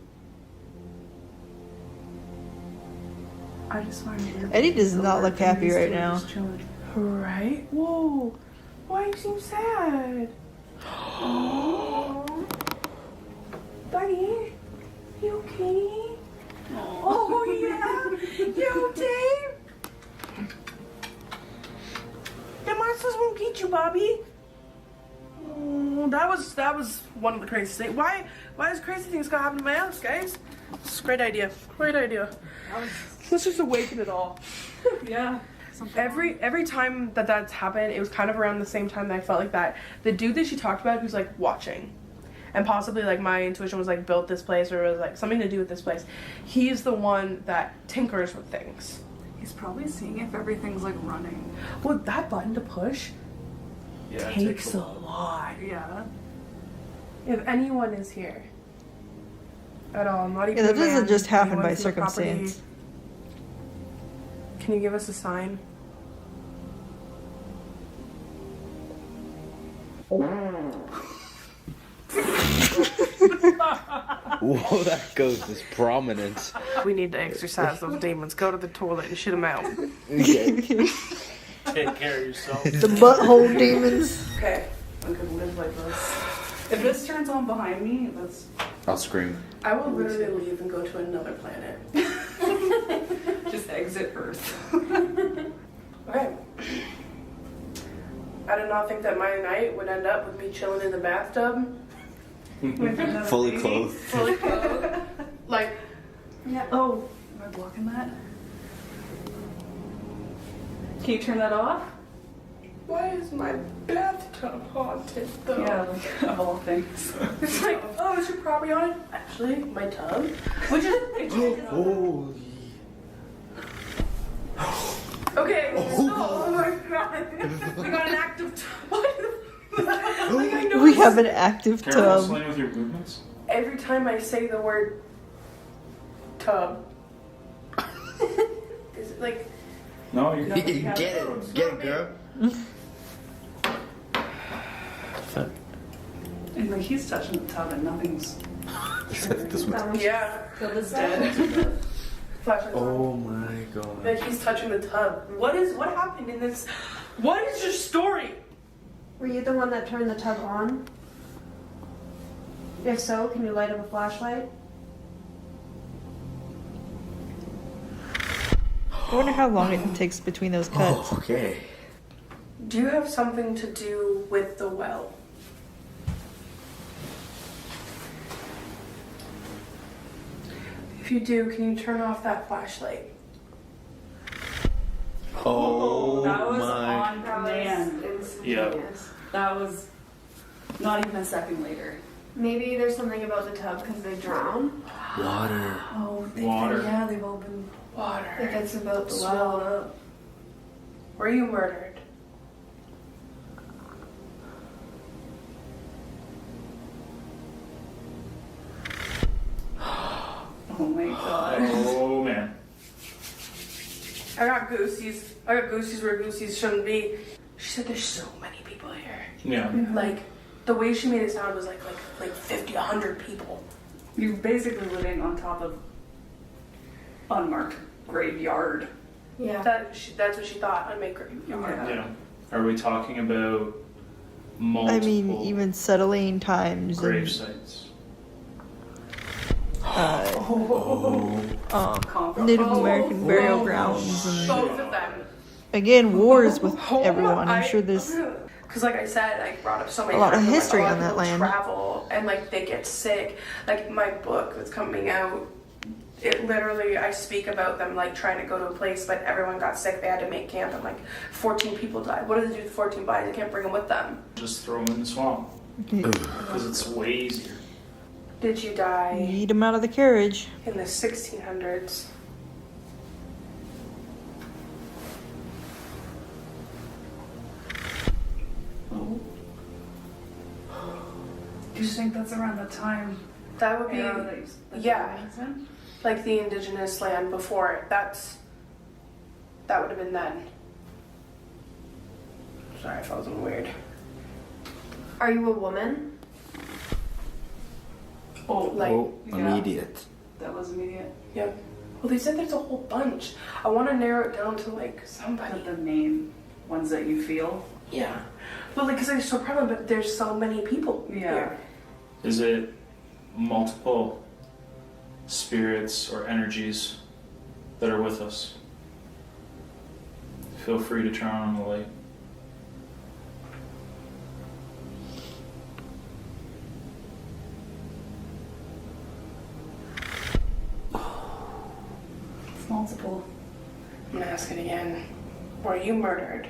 I just find it weird. Eddie does not look happy right now. Just chilling. Right? Whoa. Why you seem sad? Buddy, you okay? Oh yeah. You Dave? The monsters won't get you, Bobby. Oh, that was one of the craziest things. Why does crazy things gotta happen to my house, guys? It's a great idea. Great idea. Let's just awaken it all. Yeah. Every time that's happened, it was kind of around the same time that I felt like that the dude that she talked about who's like watching, and possibly like my intuition was like built this place or was like something to do with this place. He's the one that tinkers with things. He's probably seeing if everything's like running. Well, that button to push Yeah, it takes a while. lot. Yeah. If anyone is here at all, I'm not even. Yeah, that a man, doesn't just happen anyone by from the property, circumstance. Can you give us a sign? Whoa, that ghost is prominent. We need to exorcise those demons. Go to the toilet and shit them out. Okay. Take care of yourself. The butthole demons. Okay, I could live like this. If this turns on behind me, that's I'll scream. I will literally leave and go to another planet. just exit Earth. Okay. I did not think that my night would end up with me chilling in the bathtub. Fully clothed. Fully clothed. Like, Yeah. Oh, am I blocking that? Can you turn that off? why is my bathtub haunted though? Yeah, like of all things. It's like, oh, is your property on it? Actually, my tub. Which is, Holy. okay, oh my god. We got an active tub. Like, I know We it's- have an active Careful, tub. Celina, with your movements. Every time I say the word tub, is it like, No, you're Get it. Get it, girl. And like he's touching the tub and nothing's. This one. yeah, It's dead. flashlight. Oh my god. Like he's touching the tub. What happened in this? What is your story? Were you the one that turned the tub on? If so, can you light up a flashlight? I wonder how long it takes between those cuts. Oh, okay. Do you have something to do with the well? If you do, can you turn off that flashlight? Oh That was my. on command. Yeah. That was not even a second later. Maybe there's something about the tub because they drown. Water. Oh, Water. Yeah, they've all been. If Water. it's about the Swallowed well. up. Were you murdered? Oh my god. Oh man. I got goosies. I got goosies where goosies shouldn't be. She said there's so many people here. Yeah. Like, the way she made it sound was like 50, 100 people. You're basically living on top of unmarked graveyard. Yeah. That's what she thought. I make her. Yeah. Are we talking about I multiple mean, even settling times grave and sites? Native American burial grounds and Both of them. again wars with everyone. I'm sure there's Because like I said, I brought up so many a lot of times, history like, on that people land. Travel and like they get sick. Like my book that's coming out it literally, I speak about them like trying to go to a place, but everyone got sick. They had to make camp, and like 14 people died. What do they do with 14 bodies? They can't bring them with them. Just throw them in the swamp. Because it's way easier. Did you die Eat them out of the carriage. in the 1600s? Oh. Do you think that's around the time? That would be, era that yeah. it's in? like the indigenous land before it. That would have been then. Sorry if I wasn't weird. Are you a woman? Oh, Like, yeah. Immediate. That was immediate. yep. Well, they said there's a whole bunch. I want to narrow it down to like somebody. But the main ones that you feel. Yeah. But like, because they're so prevalent, but there's so many people Yeah. here. Is it multiple spirits or energies that are with us? Feel free to turn on the light. It's multiple. I'm gonna ask it again. Were you murdered?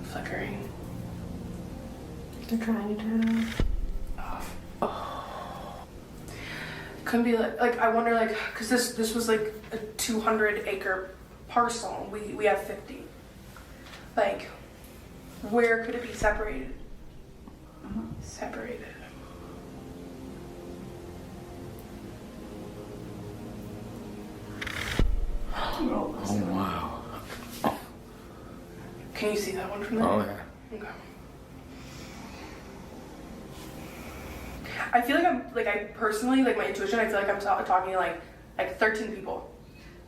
Flickering. They're trying to turn Off. Couldn't be like I wonder like because this was like a 200-acre parcel. We have 50. Like, where could it be separated? Separated. Oh wow. Can you see that one from there? Oh yeah. Okay. I feel like I personally, like my intuition, I feel like I'm talking to like 13 people.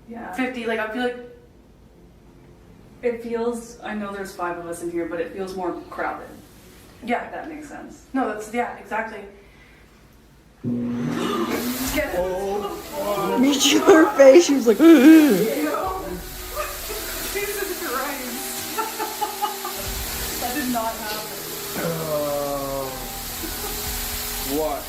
Yeah. 50, like I feel like, It feels, I know there's 5 of us in here, but it feels more crowded. If yeah. that makes sense. No, that's, yeah, exactly. Get it? Me to her face. She was like, "Ugh." Jesus Christ. That did not happen. What?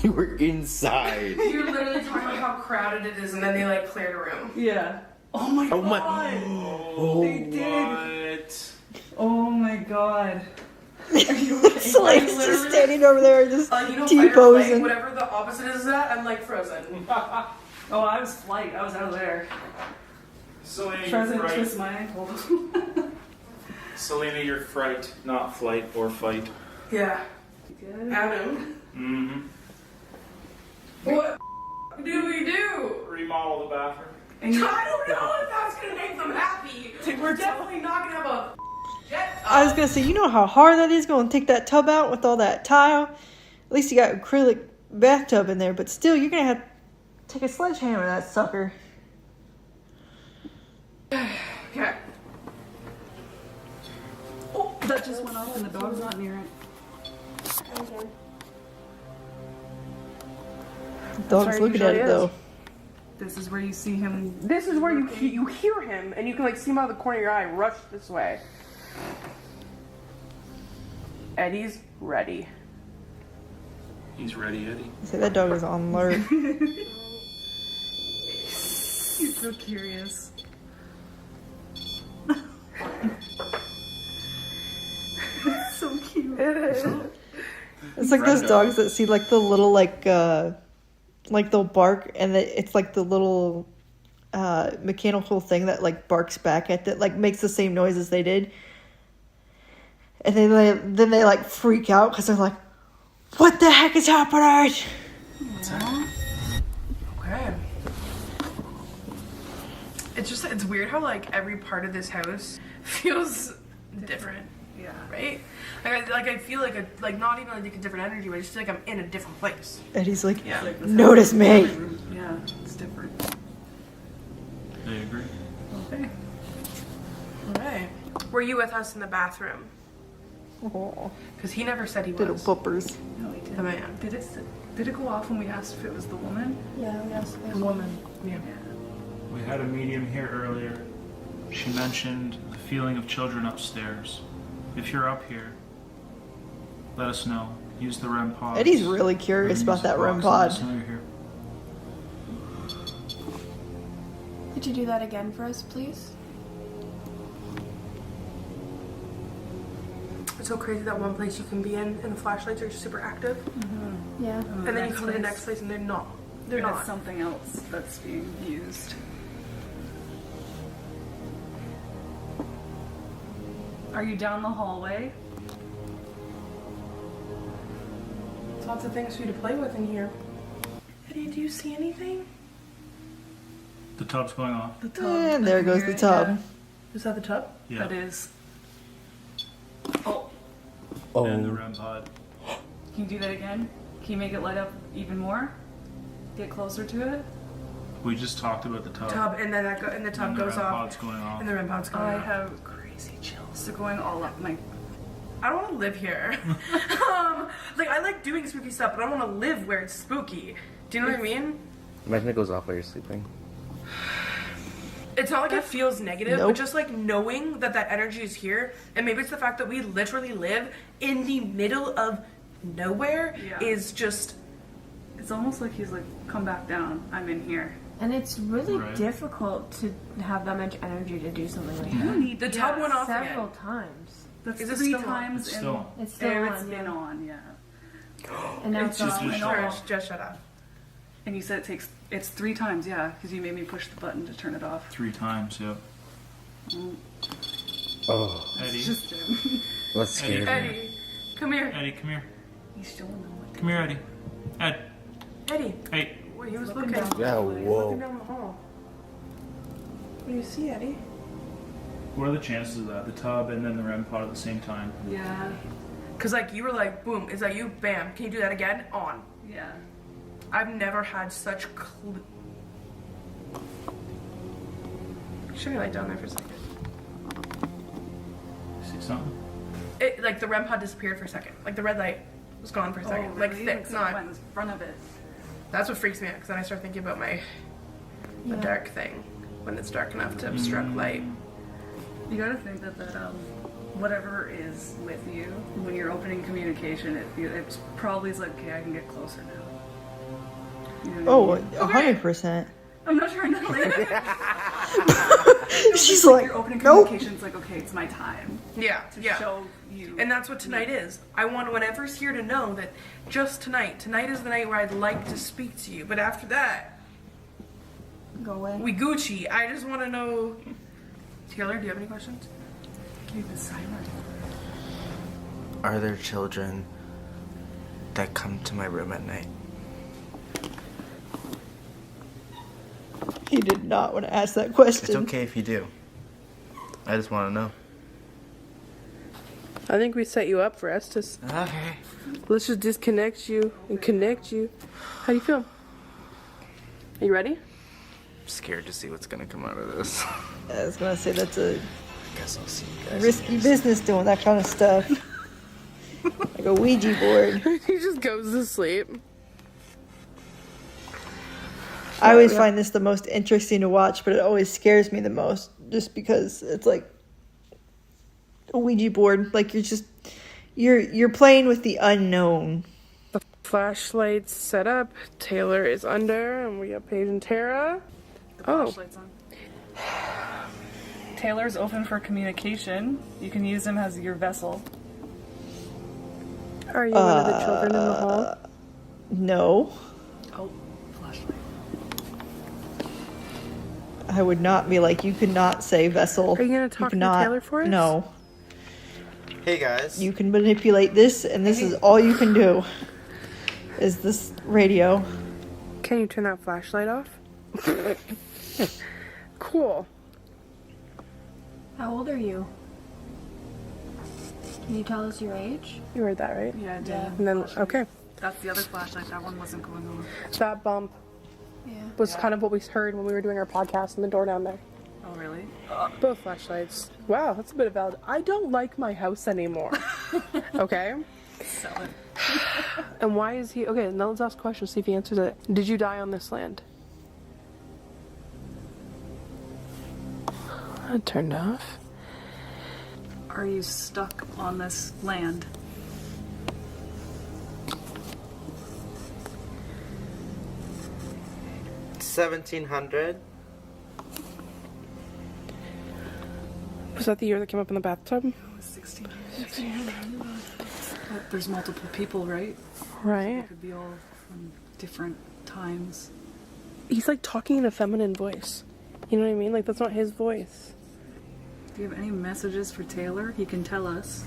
You were inside. You're literally talking about how crowded it is, and then they like cleared a room. Yeah. Oh my Oh my. god. Oh, They did. What? Oh my god. Are you okay? Slate's just standing over there, just You know, fight or flight, T-posing. whatever the opposite is of that, I'm like frozen. Oh, I was flight. I was out of there. Celina, you're Trying to fright. twist my ankle. Celina, you're fright, not flight or fight. Yeah. Good. Adam, Mm-hmm. what do we do? Remodel the bathroom. And you, I don't know if that's gonna make them happy. We're definitely not gonna have a jet. I was gonna say, you know how hard that is going to take that tub out with all that tile? At least you got acrylic bathtub in there, but still, you're gonna have to take a sledgehammer to that sucker. Okay. oh, that just went off and the dog's not near it. The dog's Sorry, looking at usually it is. though. This is where you see him. This is where you hear him, and you can like see him out of the corner of your eye rush this way. Eddie's ready. He's ready, Eddie. I say that dog is on alert. He's so curious. So cute. It's like those dogs that see like the little like they'll bark and it's like the little mechanical thing that like barks back at that like makes the same noise as they did, and then they like freak out because they're like, what the heck is happening? Okay. It's weird how like every part of this house feels different, Yeah. right? I feel like not even like a different energy, but I just feel like I'm in a different place. And he's like, Yeah. Like this notice me. Yeah, it's different. I agree. Okay. Alright. Were you with us in the bathroom? Oh, Because he never said he little was. puppers. No, he didn't. The man. Did it go off when we asked if it was the woman? Yeah, yes. The woman. Yeah. We had a medium here earlier. She mentioned the feeling of children upstairs. If you're up here, let us know. Use the REM pod. Eddie's really curious about that REM pod. Could you do that again for us, please? It's so crazy that one place you can be in and the flashlights are super active. Yeah. And then you come to the next place and they're not. They're There's not. something else that's being used. Are you down the hallway? There's lots of things for you to play with in here. Eddie, do you see anything? The tub's going off. The tub. And there goes the tub. Is that the tub? Yeah. That is. Oh, Oh. And the REM pod. can you do that again? Can you make it light up even more? Get closer to it? We just talked about the tub. Tub, and then and the tub And goes the REM off. pod's going off. And the REM pod's going I off. have crazy chills. They're going all up my. I don't want to live here. Like, I like doing spooky stuff, but I don't want to live where it's spooky. Do you know what I mean? Imagine it goes off while you're sleeping. It's not like it feels negative, but Nope. just like knowing that that energy is here, and maybe it's the fact that we literally live in the middle of nowhere Yeah. is just. It's almost like he's like, come back down. I'm in here. And it's really Right. difficult to have that much energy to do something like You that. need The tub went off Several again. times. That's Is it 3 still on? times It's in. still. It's still It's on, been yeah. on, yeah. And now It's it's just on. I know. just shut up. And you said it's 3 times, yeah, because you made me push the button to turn it off. 3 times, yep. Oh, Eddie. It's just him. that's scary. Eddie, come here. Eddie, come here. He's showing them what Come here, Eddie. Ed. Eddie, Hey. wait, he was Looking looking. down. Yeah, Looking whoa. down the hall. What do you see, Eddie? What are the chances of that? The tub and then the REM pod at the same time? Yeah, Because, like, you were like, boom, is that you? Bam. Can you do that again? On. yeah. I've never had such Should we light down there for a second? See something? It, like, the REM pod disappeared for a second. Like, the red light was gone for a second. Like, really? thick, It's not. right in front of it. That's what freaks me out, because then I start thinking about the dark thing. When it's dark enough to obstruct light. You gotta think that whatever is with you when you're opening communication, it's probably like, okay, I can get closer now. You know what I Oh, mean? 100%. I'm not trying to like. She's When like, you're opening nope. communication, it's like, okay, it's my time Yeah, to yeah. show you. And that's what tonight is. I want whatever's here to know that just tonight is the night where I'd like to speak to you. But after that, Go away. we Gucci. I just want to know. Taylor, do you have any questions? Keep it silent. Are there children that come to my room at night? He did not want to ask that It's question. okay if you do. I just want to know. I think we set you up for us to. Okay. Let's just disconnect you and connect you. How do you feel? Are you ready? I'm scared to see what's gonna come out of this. I was going to say that's a I guess I'll see you guys. risky business doing that kind of stuff. Like a Ouija board. He just goes to sleep. I always find this the most interesting to watch, but it always scares me the most just because it's like a Ouija board. Like you're playing with the unknown. Flashlights set up. Taylor is under, and we got Paige and Tara. Flashlights on. Taylor's open for communication. You can use him as your vessel. Are you one of the children in the hall? No, Oh, flashlight. I would not be like, you could not say vessel. Are you gonna talk to cannot- Taylor for us? No. Hey guys. You can manipulate this, and this is all you can do. Is this radio. Can you turn that flashlight off? Cool. How old are you? Can you tell us your age? You heard that, right? Yeah, I did. Yeah. And then, okay. That's the other flashlight. That one wasn't going on. That bump Yeah. was kind of what we heard when we were doing our podcast in the door down there. Oh, really? Both flashlights. Wow, that's a bit of valid. I don't like my house anymore. Okay? Sell it. And why is he... Okay, now let's ask a question, see if he answers it. Did you die on this land? That turned off. Are you stuck on this land? 1700? Was that the year that came up in the bathtub? It was 1600. But there's multiple people, right? Right. It could be all from different times. He's like talking in a feminine voice. You know what I mean? Like, that's not his voice. Do you have any messages for Taylor? He can tell us.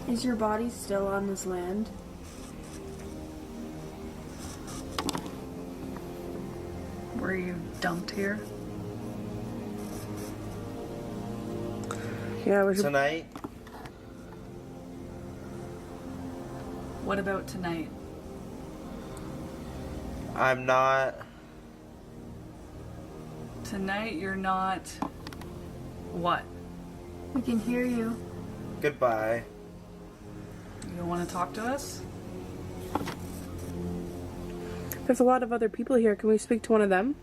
Is your body still on this land? Were you dumped here? Yeah, we should... Tonight? What about tonight? I'm not. Tonight you're not... What? We can hear you. Goodbye. You don't want to talk to us? There's a lot of other people here. Can we speak to one of them?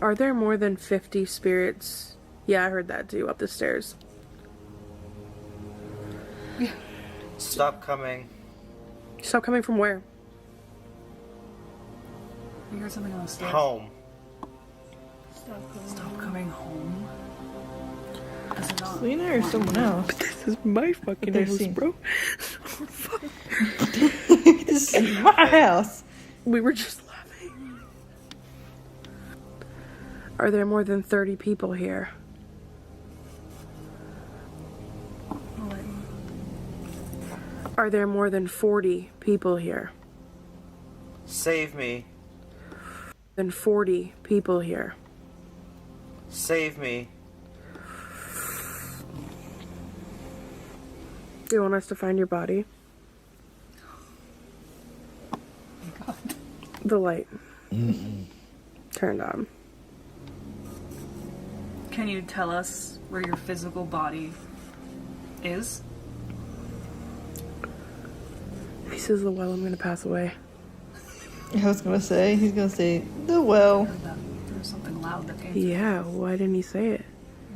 Are there more than 50 spirits? Yeah, I heard that too, up the stairs. Stop coming. Stop coming from where? You heard something on the stairs? Home. Stop coming home. Is it not? Celina or someone else? This is my fucking They're house, seeing- bro. This is my house. We were just laughing. Are there more than 30 people here? I'll let you. Are there more than 40 people here? Save me. Than 40 people here. Save me. Do you want us to find your body? God. The light. Turned on. Can you tell us where your physical body is? If he says the well, I'm gonna pass away. I was gonna say, he's gonna say, the well. There was something loud that came through. Yeah, why didn't he say it? It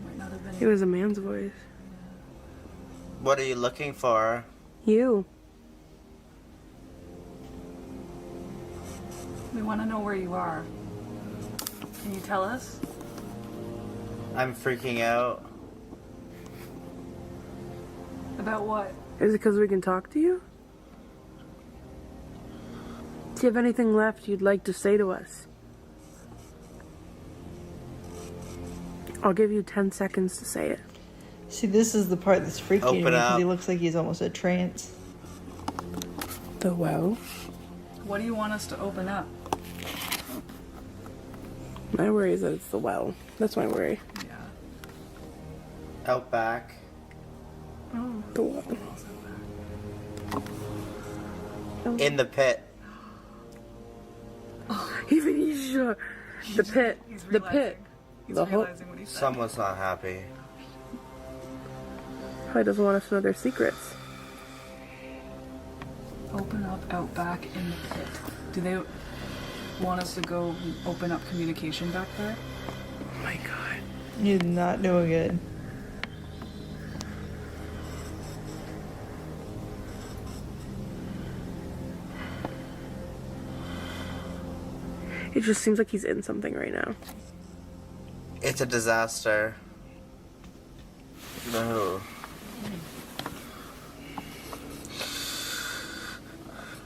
might not have been. It was a man's voice. What are you looking for? You. We want to know where you are. Can you tell us? I'm freaking out. About what? Is it because we can talk to you? Do you have anything left you'd like to say to us? I'll give you 10 seconds to say it. See, this is the part that's freaky to me Open because he up. looks like he's almost a trance. The well? What do you want us to open up? My worry is that it's the well. That's my worry. Yeah. Out back. The well. In the pit. Even he's sure. The pit. He's The pit. realizing. He's The whole. realizing what he said. Someone's not happy. Probably doesn't want us to know their secrets. Open up out back in the pit. Do they want us to go open up communication back there? Oh my god. He's not doing good. It just seems like he's in something right now. It's a disaster. No.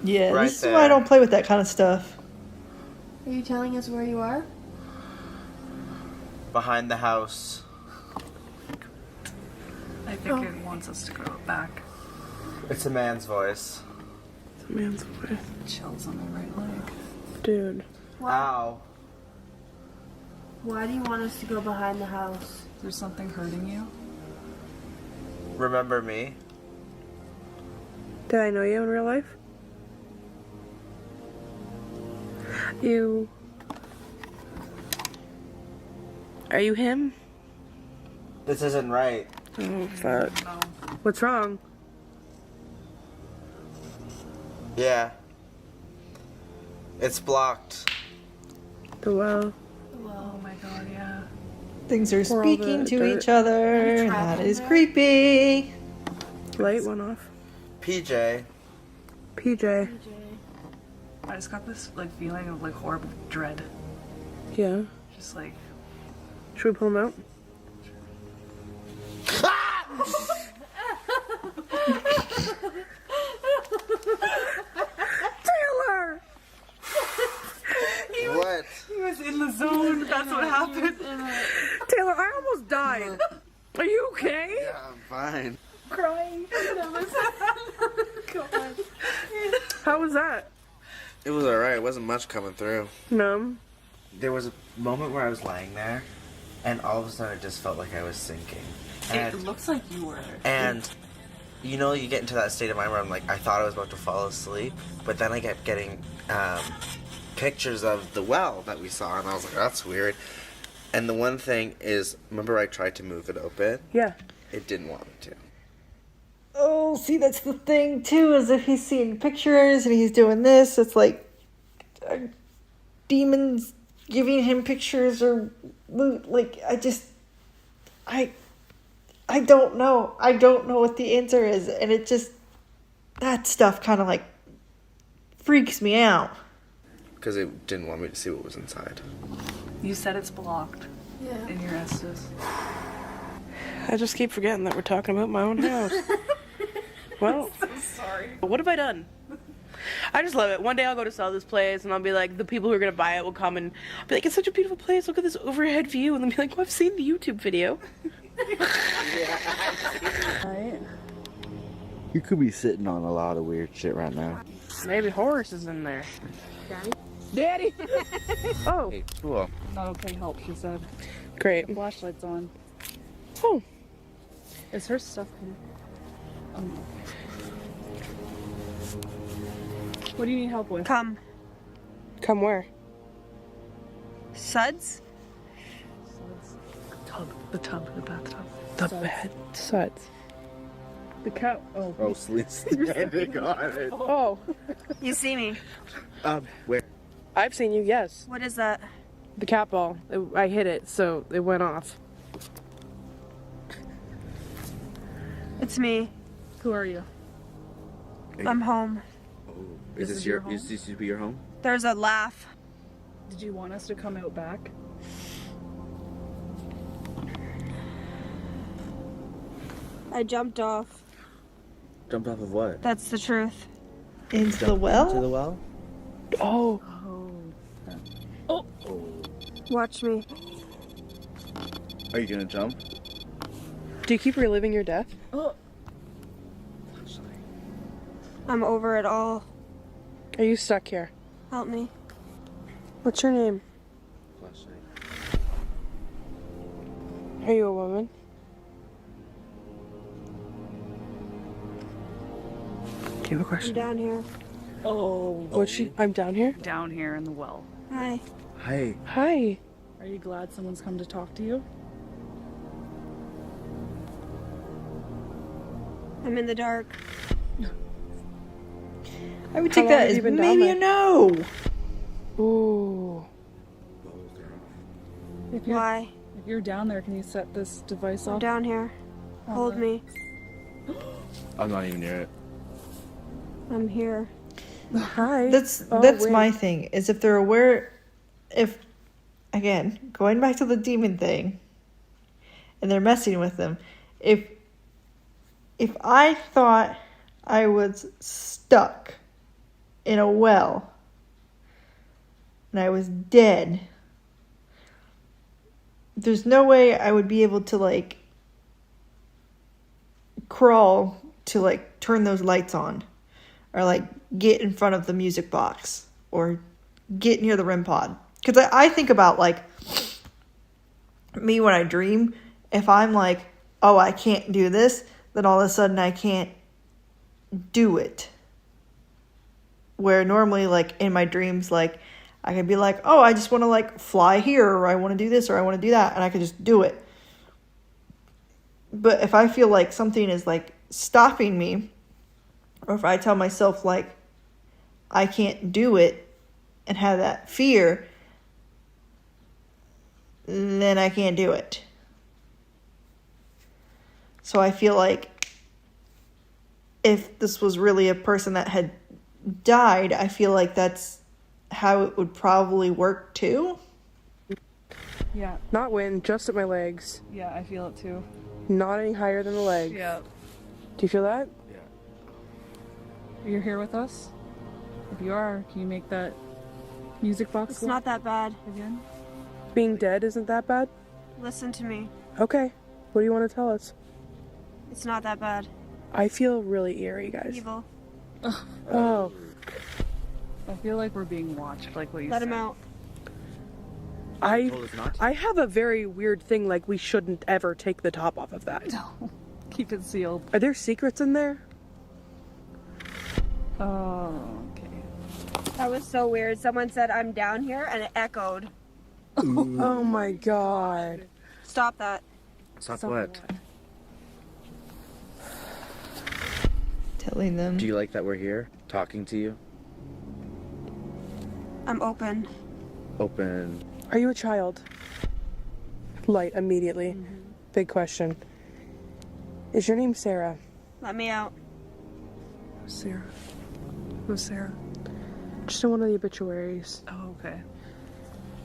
Yeah, Right this is why I there. don't play with that kind of stuff. Are you telling us where you are? Behind the house. I think it wants us to go back. It's a man's voice. It's a man's voice. Chills on my right leg. Dude. Ow. Why do you want us to go behind the house? Is there something hurting you? Remember me? Did I know you in real life? You. Are you him? This isn't right. Oh, fuck. No. What's wrong? Yeah. It's blocked. The well. Oh my god, yeah. Things are Pour all speaking the to dirt. each other. And that is creepy. Light went off. PJ. PJ. I just got this like feeling of like horrible dread. Yeah. Just like Should we pull him out? Taylor! What? he was in the zone. That's what happened. Taylor, I almost died. Are you okay? Yeah, I'm fine. Crying. How was that? It was alright. It wasn't much coming through. Numb. There was a moment where I was lying there, and all of a sudden it just felt like I was sinking. It looks like you were. And you know, you get into that state of mind where I'm like, I thought I was about to fall asleep, but then I kept getting pictures of the well that we saw, and I was like, that's weird. And the one thing is, remember I tried to move it open? Yeah. It didn't want me to. Oh, see, that's the thing, too, is if he's seeing pictures and he's doing this, it's like demons giving him pictures or, like, I don't know. I don't know what the answer is, and it just, that stuff kind of, like, freaks me out. Because it didn't want me to see what was inside. You said it's blocked. Yeah. In your Estes. I just keep forgetting that we're talking about my own house. Well, So sorry. what have I done? I just love it. One day I'll go to sell this place and I'll be like, the people who are going to buy it will come and I'll be like, it's such a beautiful place. Look at this overhead view. And they'll be like, well, I've seen the YouTube video. Right? You could be sitting on a lot of weird shit right now. Maybe Horace is in there. Daddy! Oh, Hey, cool. Not okay, help, she said. great. Flashlight's on. Oh, Is her stuff here? What do you need help with? Come. come where? Suds? The tub, the bathtub. The bed. Suds. The cow. Oh. Oh, standing on it. Oh, You see me. Where? I've seen you, yes. What is that? The cat ball. I hit it, so it went off. It's me. Who are you? I'm home. Is this your? Is this to be your home? There's a laugh. Did you want us to come out back? I jumped off. Jumped off of what? That's the truth. Into the well? Into the well? Oh, Watch me. Are you gonna jump? do you keep reliving your death? I'm over it all. Are you stuck here? Help me. What's your name? Flashlight. Are you a woman? Do you have a I'm question? down here. Oh. What's she? I'm down here. Down here in the well. Hi. Hey. Hi. Are you glad someone's come to talk to you? I'm in the dark. I would How take long that have as you been down maybe there? a no. Ooh. If you're, Why? if you're down there, can you set this device I'm off? down here. Hold me. I'm not even near it. I'm here. Hi. That's Oh, that's wait. my thing. Is if they're aware, if again going back to the demon thing, and they're messing with them. If I thought I was stuck in a well and I was dead, there's no way I would be able to like crawl to like turn those lights on or like get in front of the music box or get near the REM pod. Because I think about like me when I dream, if I'm like, oh, I can't do this, then all of a sudden I can't do it. Where normally like in my dreams, like I could be like, oh, I just want to like fly here or I want to do this or I want to do that and I could just do it. But if I feel like something is like stopping me, or if I tell myself like I can't do it, and have that fear, then I can't do it. So I feel like if this was really a person that had died, I feel like that's how it would probably work too. Yeah. Not wind, just at my legs. Yeah, I feel it too. Not any higher than the legs. Yeah. Do you feel that? You're here with us? If you are, can you make that music box It's not that bad. again? Being dead isn't that bad? Listen to me. Okay. What do you want to tell us? It's not that bad. I feel really eerie, guys. Evil. Oh. I feel like we're being watched, like what you Let said. him out. I have a very weird thing, like we shouldn't ever take the top off of that. No. Keep it sealed. Are there secrets in there? Oh, okay. That was so weird. Someone said I'm down here and it echoed. Oh my god. Stop that. Stop what? Telling them. Do you like that we're here talking to you? I'm open. Open. Are you a child? Light immediately. Big question. Is your name Sarah? Let me out. Sarah. Who's Sarah? Just in one of the obituaries. Oh, okay.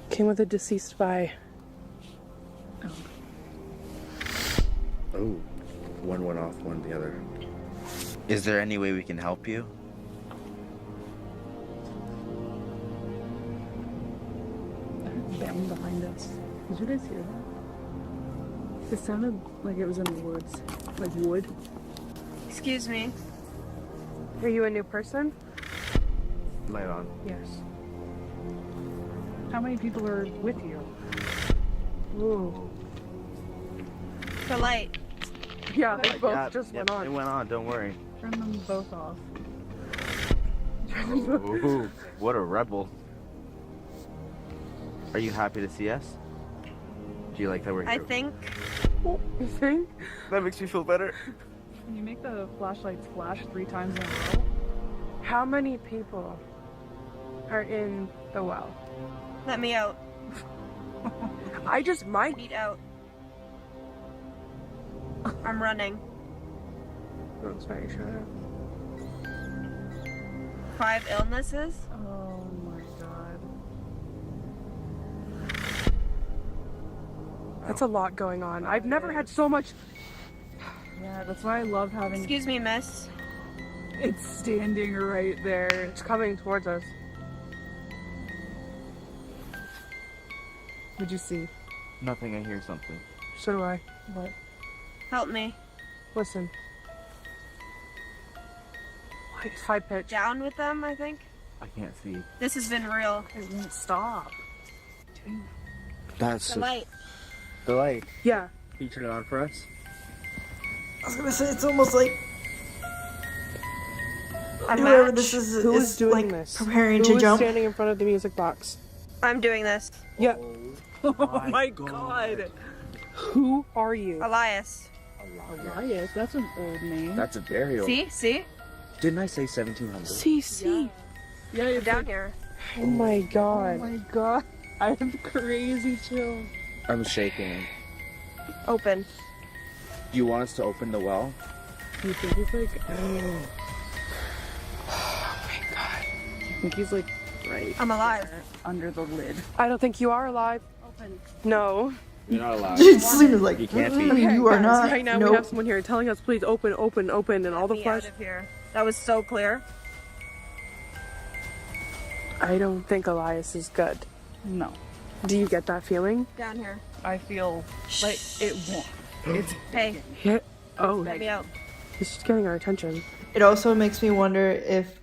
Came with a deceased by. Oh, one went off, one the other. Is there any way we can help you? I heard bang behind us. Did you guys hear that? It sounded like it was in the woods. Like wood. Excuse me. Are you a new person? Light on. Yes. How many people are with you? Ooh. The light. Yeah, they both just went on. It went on, don't worry. Turn them both off. Ooh, what a rebel. Are you happy to see us? Do you like that we're here? I think. You think? That makes me feel better. Can you make the flashlights flash 3 times in a row? How many people are in the well? Let me out. I just might. Eat out. I'm running. That's very sure. 5 illnesses? Oh my god. That's a lot going on. I've never had so much. Yeah, that's why I love having. Excuse me, miss. It's standing right there. It's coming towards us. What'd you see? Nothing, I hear something. So do I. What? Help me. Listen. It's high pitch. Down with them, I think. I can't see. This has been real. It won't stop. That's The light. the light. Yeah. Can you turn it on for us? I was gonna say it's almost like A whoever match. this is Who is doing like this? preparing Who to is jump. standing in front of the music box? I'm doing this. Yeah. Oh my god. Who are you? Elias. Elias, that's an old name. That's a burial. See? Didn't I say 1700? CC. Yeah, I'm it's down like, here. Oh my oh god. my god. I have crazy chills. I'm shaking. Open. Do you want us to open the well? You think he's like, Oh my god. I think he's like right I'm alive. under the lid. I don't think you are alive. Open. No. You're not allowed. Selena's like, You can't be. You are guys, not. Right now we Nope. have someone here telling us, please open, open, open, and all the Get me flesh. out of here. That was so clear. I don't think Elias is good. No. Do you get that feeling? Down here. I feel like it won't. It's Hey, Yeah. Oh, let me out. he's just getting our attention. It also makes me wonder if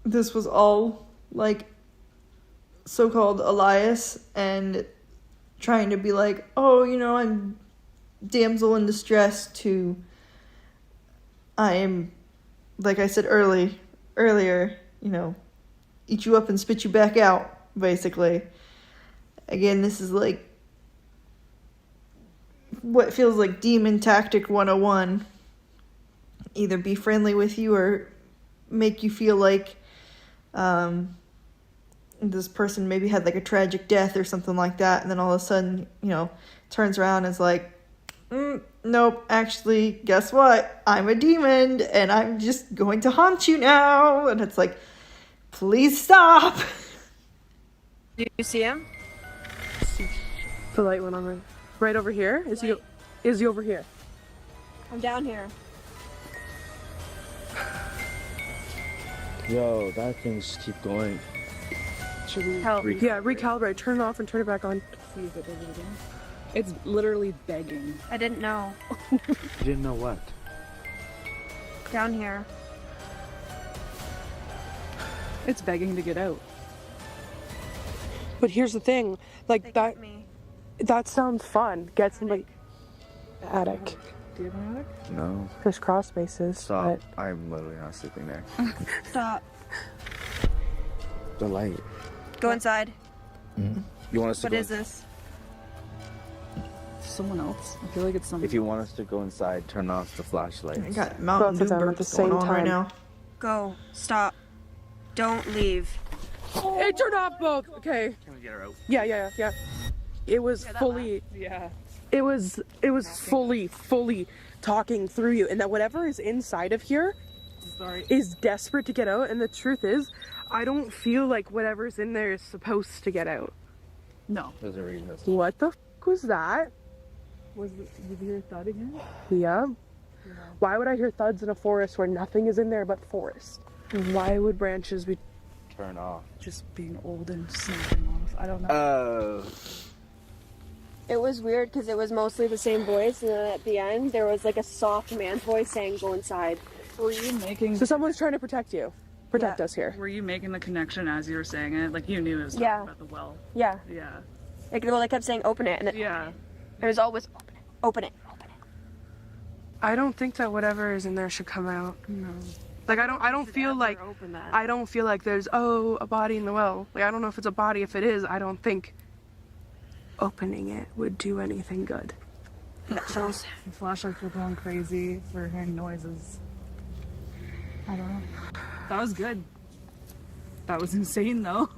this was all like so-called Elias and trying to be like, oh, you know, I'm damsel in distress to I am, like I said earlier, you know, eat you up and spit you back out, basically. Again, this is like what feels like demon tactic 101. Either be friendly with you or make you feel like This person maybe had like a tragic death or something like that, and then all of a sudden, turns around and is like, nope, actually, guess what? I'm a demon, and I'm just going to haunt you now. And it's like, please stop. Do you see him? The light went on right over here. Is he over here? I'm down here. Yo, that thing just keep going. Should we recalibrate? recalibrate, turn it off and turn it back on. See if it does it again. It's literally begging. I didn't know. You didn't know what? Down here. It's begging to get out. But here's the thing, like that sounds fun. Get somebody attic. Do you have an attic? No. There's cross spaces. Stop. I'm literally not sleeping there. Stop. The light. Go inside. Mm-hmm. You want us to What go? is this? Someone else. I feel like it's someone. If you want us to go inside, turn off the flashlights. I got Mountain Both of Dew them at burps the going same on right time. now. Go. Stop. Don't leave. Hey, turn off both. Okay. Can we get her out? Yeah. It was fully. Yeah. It was fully talking through you, and that whatever is inside of here is desperate to get out. And the truth is, I don't feel like whatever's in there is supposed to get out. No. There's a reason. What the f was that? Did you hear thud again? Yeah. Why would I hear thuds in a forest where nothing is in there but forest? And why would branches be Turn off. Just being old and snapping off. I don't know. Oh. It was weird because it was mostly the same voice, and then at the end there was like a soft man's voice saying, "Go inside." Were you making? So someone's trying to protect you. Protect us here. Were you making the connection as you were saying it? Like you knew it was talking about the well. Yeah. Yeah. Like, well, they kept saying, "Open it," and it was always, "Open it." I don't think that whatever is in there should come out. No. Like I don't feel like there's a body in the well. Like I don't know if it's a body. If it is, I don't think opening it would do anything good. That sounds. The flashlights were going crazy. We're hearing noises. I don't know. That was good. That was insane though.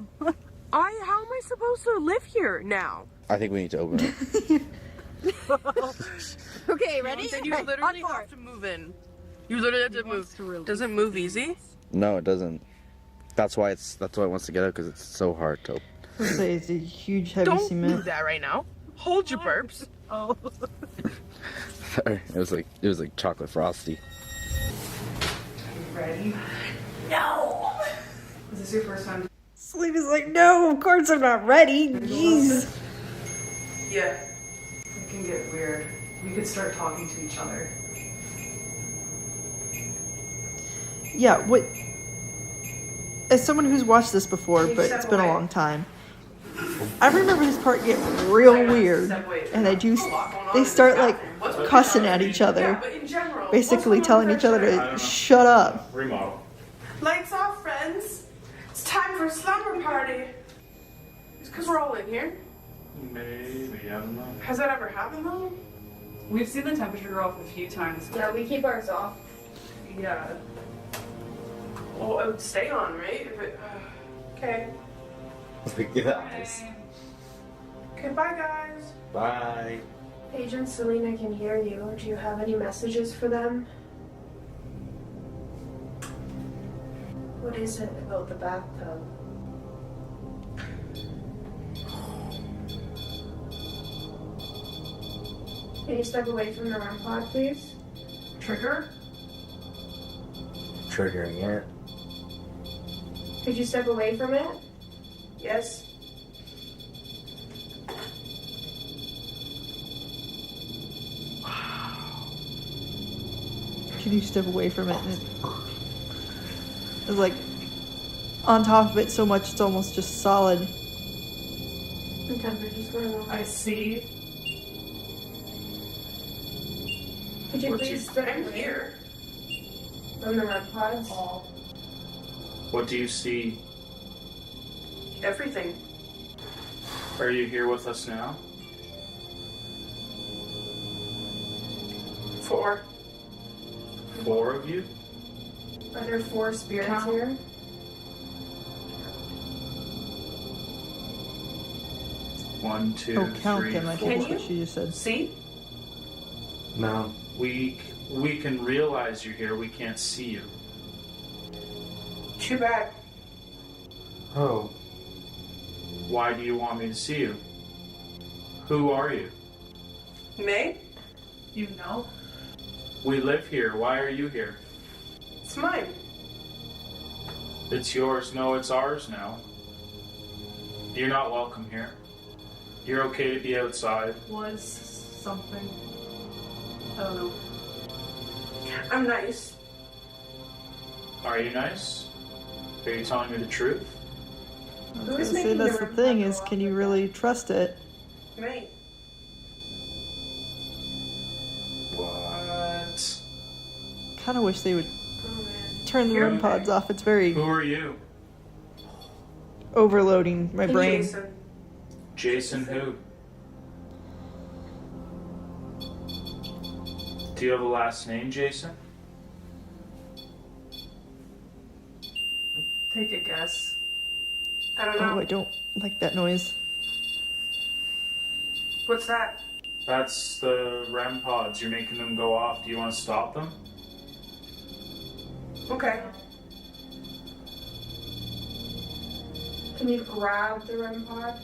How am I supposed to live here now? I think we need to open it. Okay, ready? Then you literally have to move in. You literally have to move. Does it move easy? No, it doesn't. That's why it wants to get out, because it's so hard to open. I was say it's a huge heavy Don't cement. do that right now. Hold your burps. Oh. Sorry, it was like chocolate frosty. Ready? No. Is this your first time? Celina's like, no, of course I'm not ready. Jeez. Yeah. It can get weird. We could start talking to each other. Yeah, what... As someone who's watched this before, but it's been a long time, I remember this part get real weird, and they start like cussing at each other, basically telling each other to shut up. Remodel. Lights off, friends. It's time for a slumber party. It's because we're all in here. Maybe, I don't know. Has that ever happened though? We've seen the temperature go up a few times. Yeah, we keep ours off. Yeah. Well, it would stay on, right? If it. Okay. Guys. Okay, bye guys. Bye. Agent Celina can hear you. Do you have any messages for them? What is it about the bathtub? Can you step away from the REM pod, please? Trigger? Triggering it. Could you step away from it? Yes. Can you step away from it? And it's like on top of it so much it's almost just solid. The temperature's going up. I see. Could you please step I'm away here. from the REM pods? What do you see? Everything. Are you here with us now? 4. 4 of you? Are there 4 spirits Count. here? 1, 2, Oh, count 3, them, I 4. think is what she just said. See? No. We can realize you're here. We can't see you. Too bad. Oh. Why do you want me to see you? Who are you? May? You know? We live here. Why are you here? It's mine. It's yours. No, it's ours now. You're not welcome here. You're okay to be outside. Was something. I don't know. I'm nice. Are you nice? Are you telling me the truth? I was Who gonna is say making that's the the thing REM pod is, go can off you like really trust it? May. What? Kind of wish they would Oh man. turn the You're REM okay. pods off. It's very Who are you? overloading my brain. Jason. Jason who? Do you have a last name, Jason? Take a guess. I don't know. Oh, I don't like that noise. What's that? That's the REM pods. You're making them go off. Do you want to stop them? Okay. Can you grab the REM pod?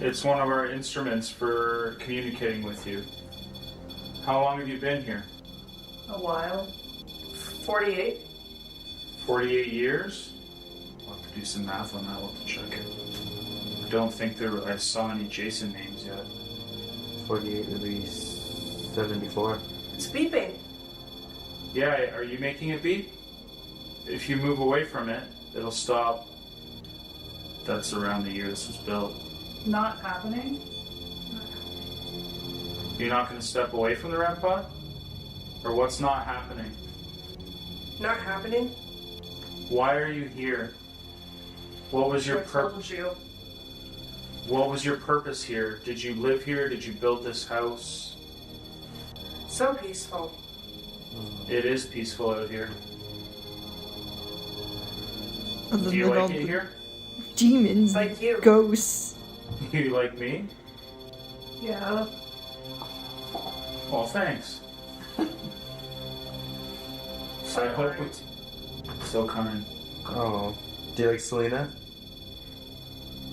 It's one of our instruments for communicating with you. How long have you been here? A while. 48. 48 years? I'll have to do some math on that. We'll have to check it. I don't think I saw any Jason names yet. 48 would be 74. It's beeping. Yeah, are you making it beep? If you move away from it, it'll stop. That's around the year this was built. Not happening? You're not going to step away from the REM pod? Or what's not happening? Not happening. Why are you here? What was your I told you. What was your purpose here? Did you live here? Did you build this house? So peaceful. It is peaceful out here. Other Do you than all like it the here? demons, Like you. ghosts. You like me? Yeah. Well, thanks. So I hope kind. it's so kind. Oh. Do you like Celina?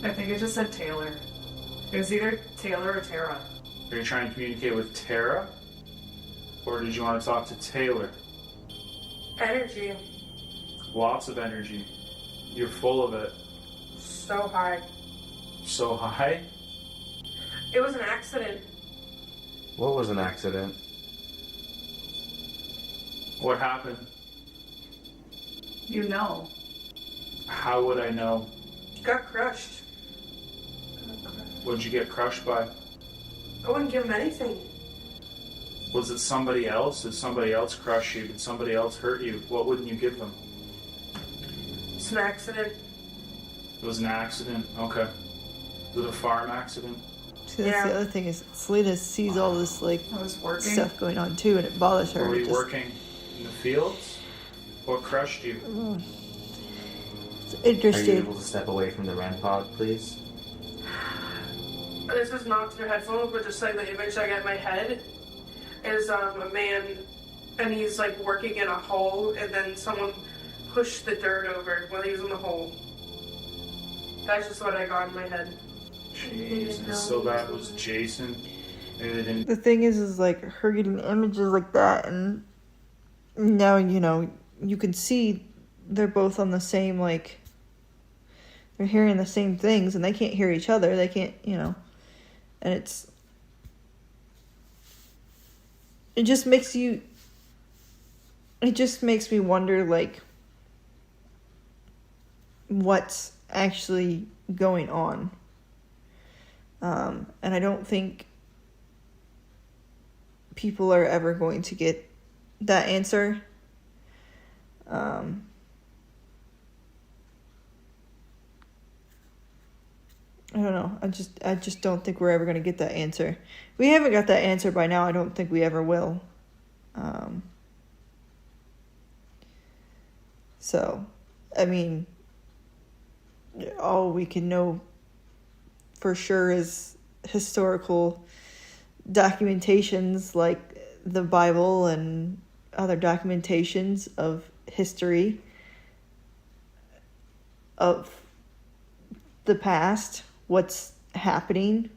I think it just said Taylor. It was either Taylor or Tara. Are you trying to communicate with Tara? Or did you want to talk to Taylor? Energy. Lots of energy. You're full of it. So high. So high? It was an accident. What was an accident? What happened? You know. How would I know? Got crushed. What'd you get crushed by? I wouldn't give him anything. Was it somebody else? Did somebody else crush you? Did somebody else hurt you? What wouldn't you give them? It's an accident. It was an accident. Okay. Was it a farm accident? See, that's the other thing is Celina sees all this like I was working. stuff going on too, and it bothers her. Were It you just- working in the fields? What crushed you? It's Are you interesting. able to step away from the REM pod, please? This is not through headphones, but just like the image I get in my head is a man, and he's like working in a hole, and then someone pushed the dirt over while he was in the hole. That's just what I got in my head. Jesus. So that was Jason. Maybe they didn't. The thing is like her getting images like that, and now you can see they're both on the same like. They're hearing the same things, and they can't hear each other. They can't, and it just makes you. It just makes me wonder, like, what's actually going on. And I don't think people are ever going to get that answer. I don't know. I just don't think we're ever going to get that answer. We haven't got that answer by now. I don't think we ever will. So, I mean, all we can know for sure is historical documentations like the Bible and other documentations of history of the past, what's happening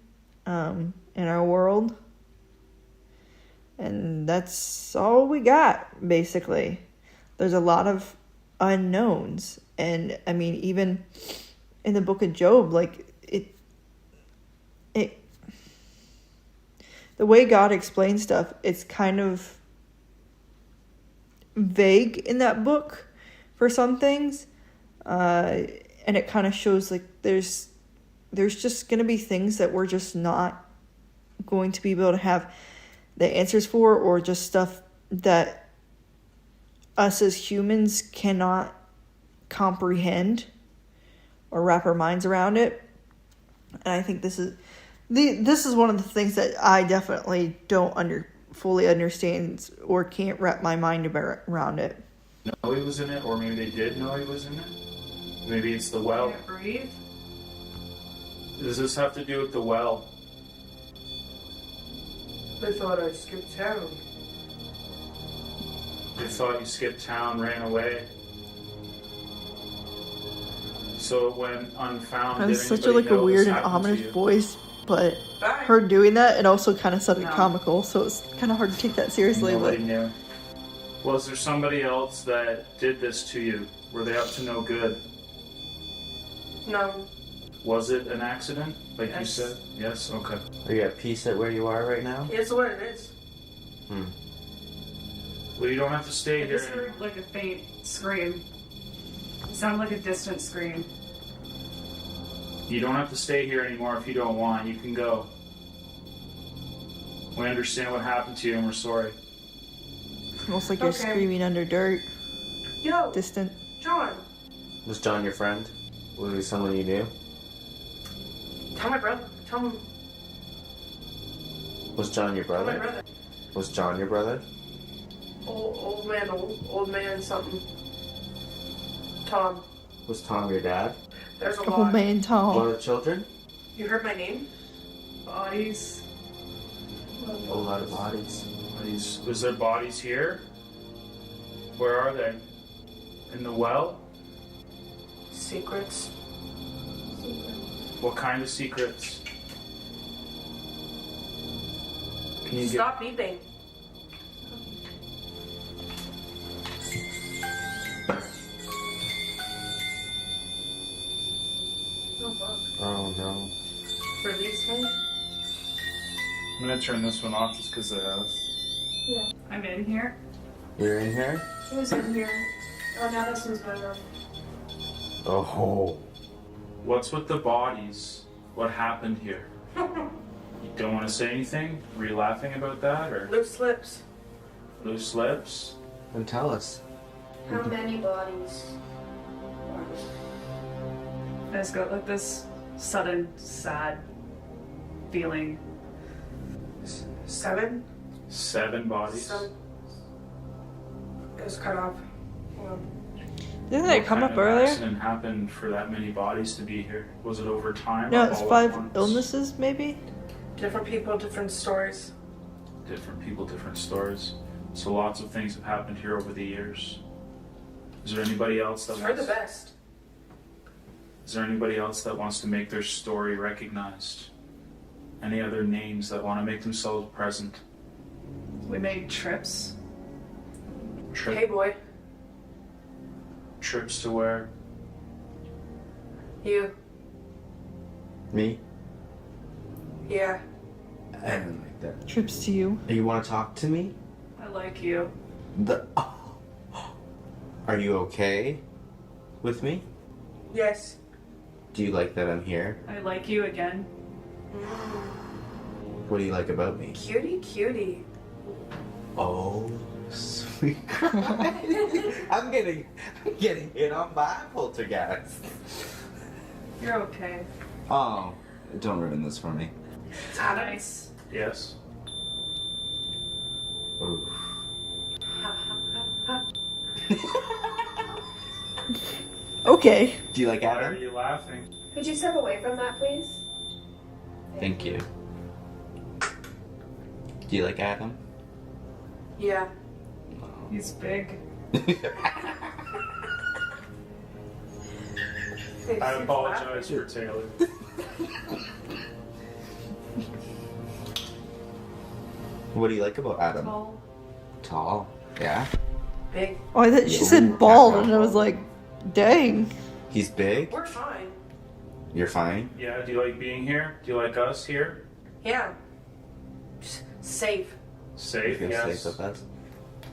in our world. And that's all we got, basically. There's a lot of unknowns. And, I mean, even in the book of Job, like, the way God explains stuff, it's kind of vague in that book for some things. And it kind of shows, like, there's just going to be things that we're just not going to be able to have the answers for, or just stuff that us as humans cannot comprehend or wrap our minds around it. And I think this is one of the things that I definitely don't fully understand or can't wrap my mind around it. Know he was in it, or maybe they did know he was in it. Maybe it's the well. Can't breathe. Does this have to do with the well? They thought I skipped town. They thought you skipped town, ran away. So it went unfound. It was Did such a anybody know weird this and happened to ominous you? voice, but her doing that, it also kind of sounded comical, so it's kind of hard to take that seriously. Nobody But knew. Was there somebody else that did this to you? Were they up to no good? No. Was it an accident, like you Yes. said? Yes? Okay. Are you at peace at where you are right now? It's what it is. Well, you don't have to stay I here. just heard like a faint scream. It sounded like a distant scream. You don't have to stay here anymore if you don't want. You can go. We understand what happened to you and we're sorry. almost like you're screaming under dirt. Yo, Distant. John. Was John your friend? Was he someone you knew? Tell my brother. Tell him. Was John your Tell my brother? brother. Was John your brother? Old man something. Tom. Was Tom your dad? There's a Oh lot. man, A Tom. lot of children? You heard my name? Bodies. A lot of bodies. Was there bodies here? Where are they? In the well? Secrets. What kind of secrets? Can you Stop beeping. Oh fuck. Oh no. Release me? I'm gonna turn this one off just because of the house. Yeah. I'm in here. You're in here? Who's in here? Oh, now this one's my room. Oh. What's with the bodies? What happened here? You don't want to say anything? Were you laughing about that, or Loose lips. loose lips? Then tell us. How many bodies? I just got like this sudden sad feeling. 7? 7 bodies. Some. It was cut off. Didn't that come up What kind of earlier? accident happened for that many bodies to be here? Was it over time? No, or it's all at 5 once? illnesses, maybe? Different people, different stories. Different people, different stories. So lots of things have happened here over the years. Is there anybody else that It's for the wants? best. Is there anybody else that wants to make their story recognized? Any other names that want to make themselves present? We made trips. Hey boy, Trips to where? you. Me? Yeah. I don't like that. Trips to you. You want to talk to me? I like you. Are you okay with me? Yes. Do you like that I'm here? I like you again. What do you like about me? Cutie, cutie. Oh, sweet I'm getting hit on by a poltergeist. You're okay. Oh, don't ruin this for me. It's nice. Yes. Ooh. Okay. Do you like Why Adam? are you laughing? Could you step away from that, please? Thank you. Do you like Adam? Yeah. He's big. I apologize for Taylor. What do you like about Adam? Tall. Tall. Yeah. Big. Oh, I thought she Yo, said bald, half and I was like, dang. He's big. We're fine. You're fine. Yeah, do you like being here? Do you like us here? Yeah. Safe. Safe, You feel yes. safe with us?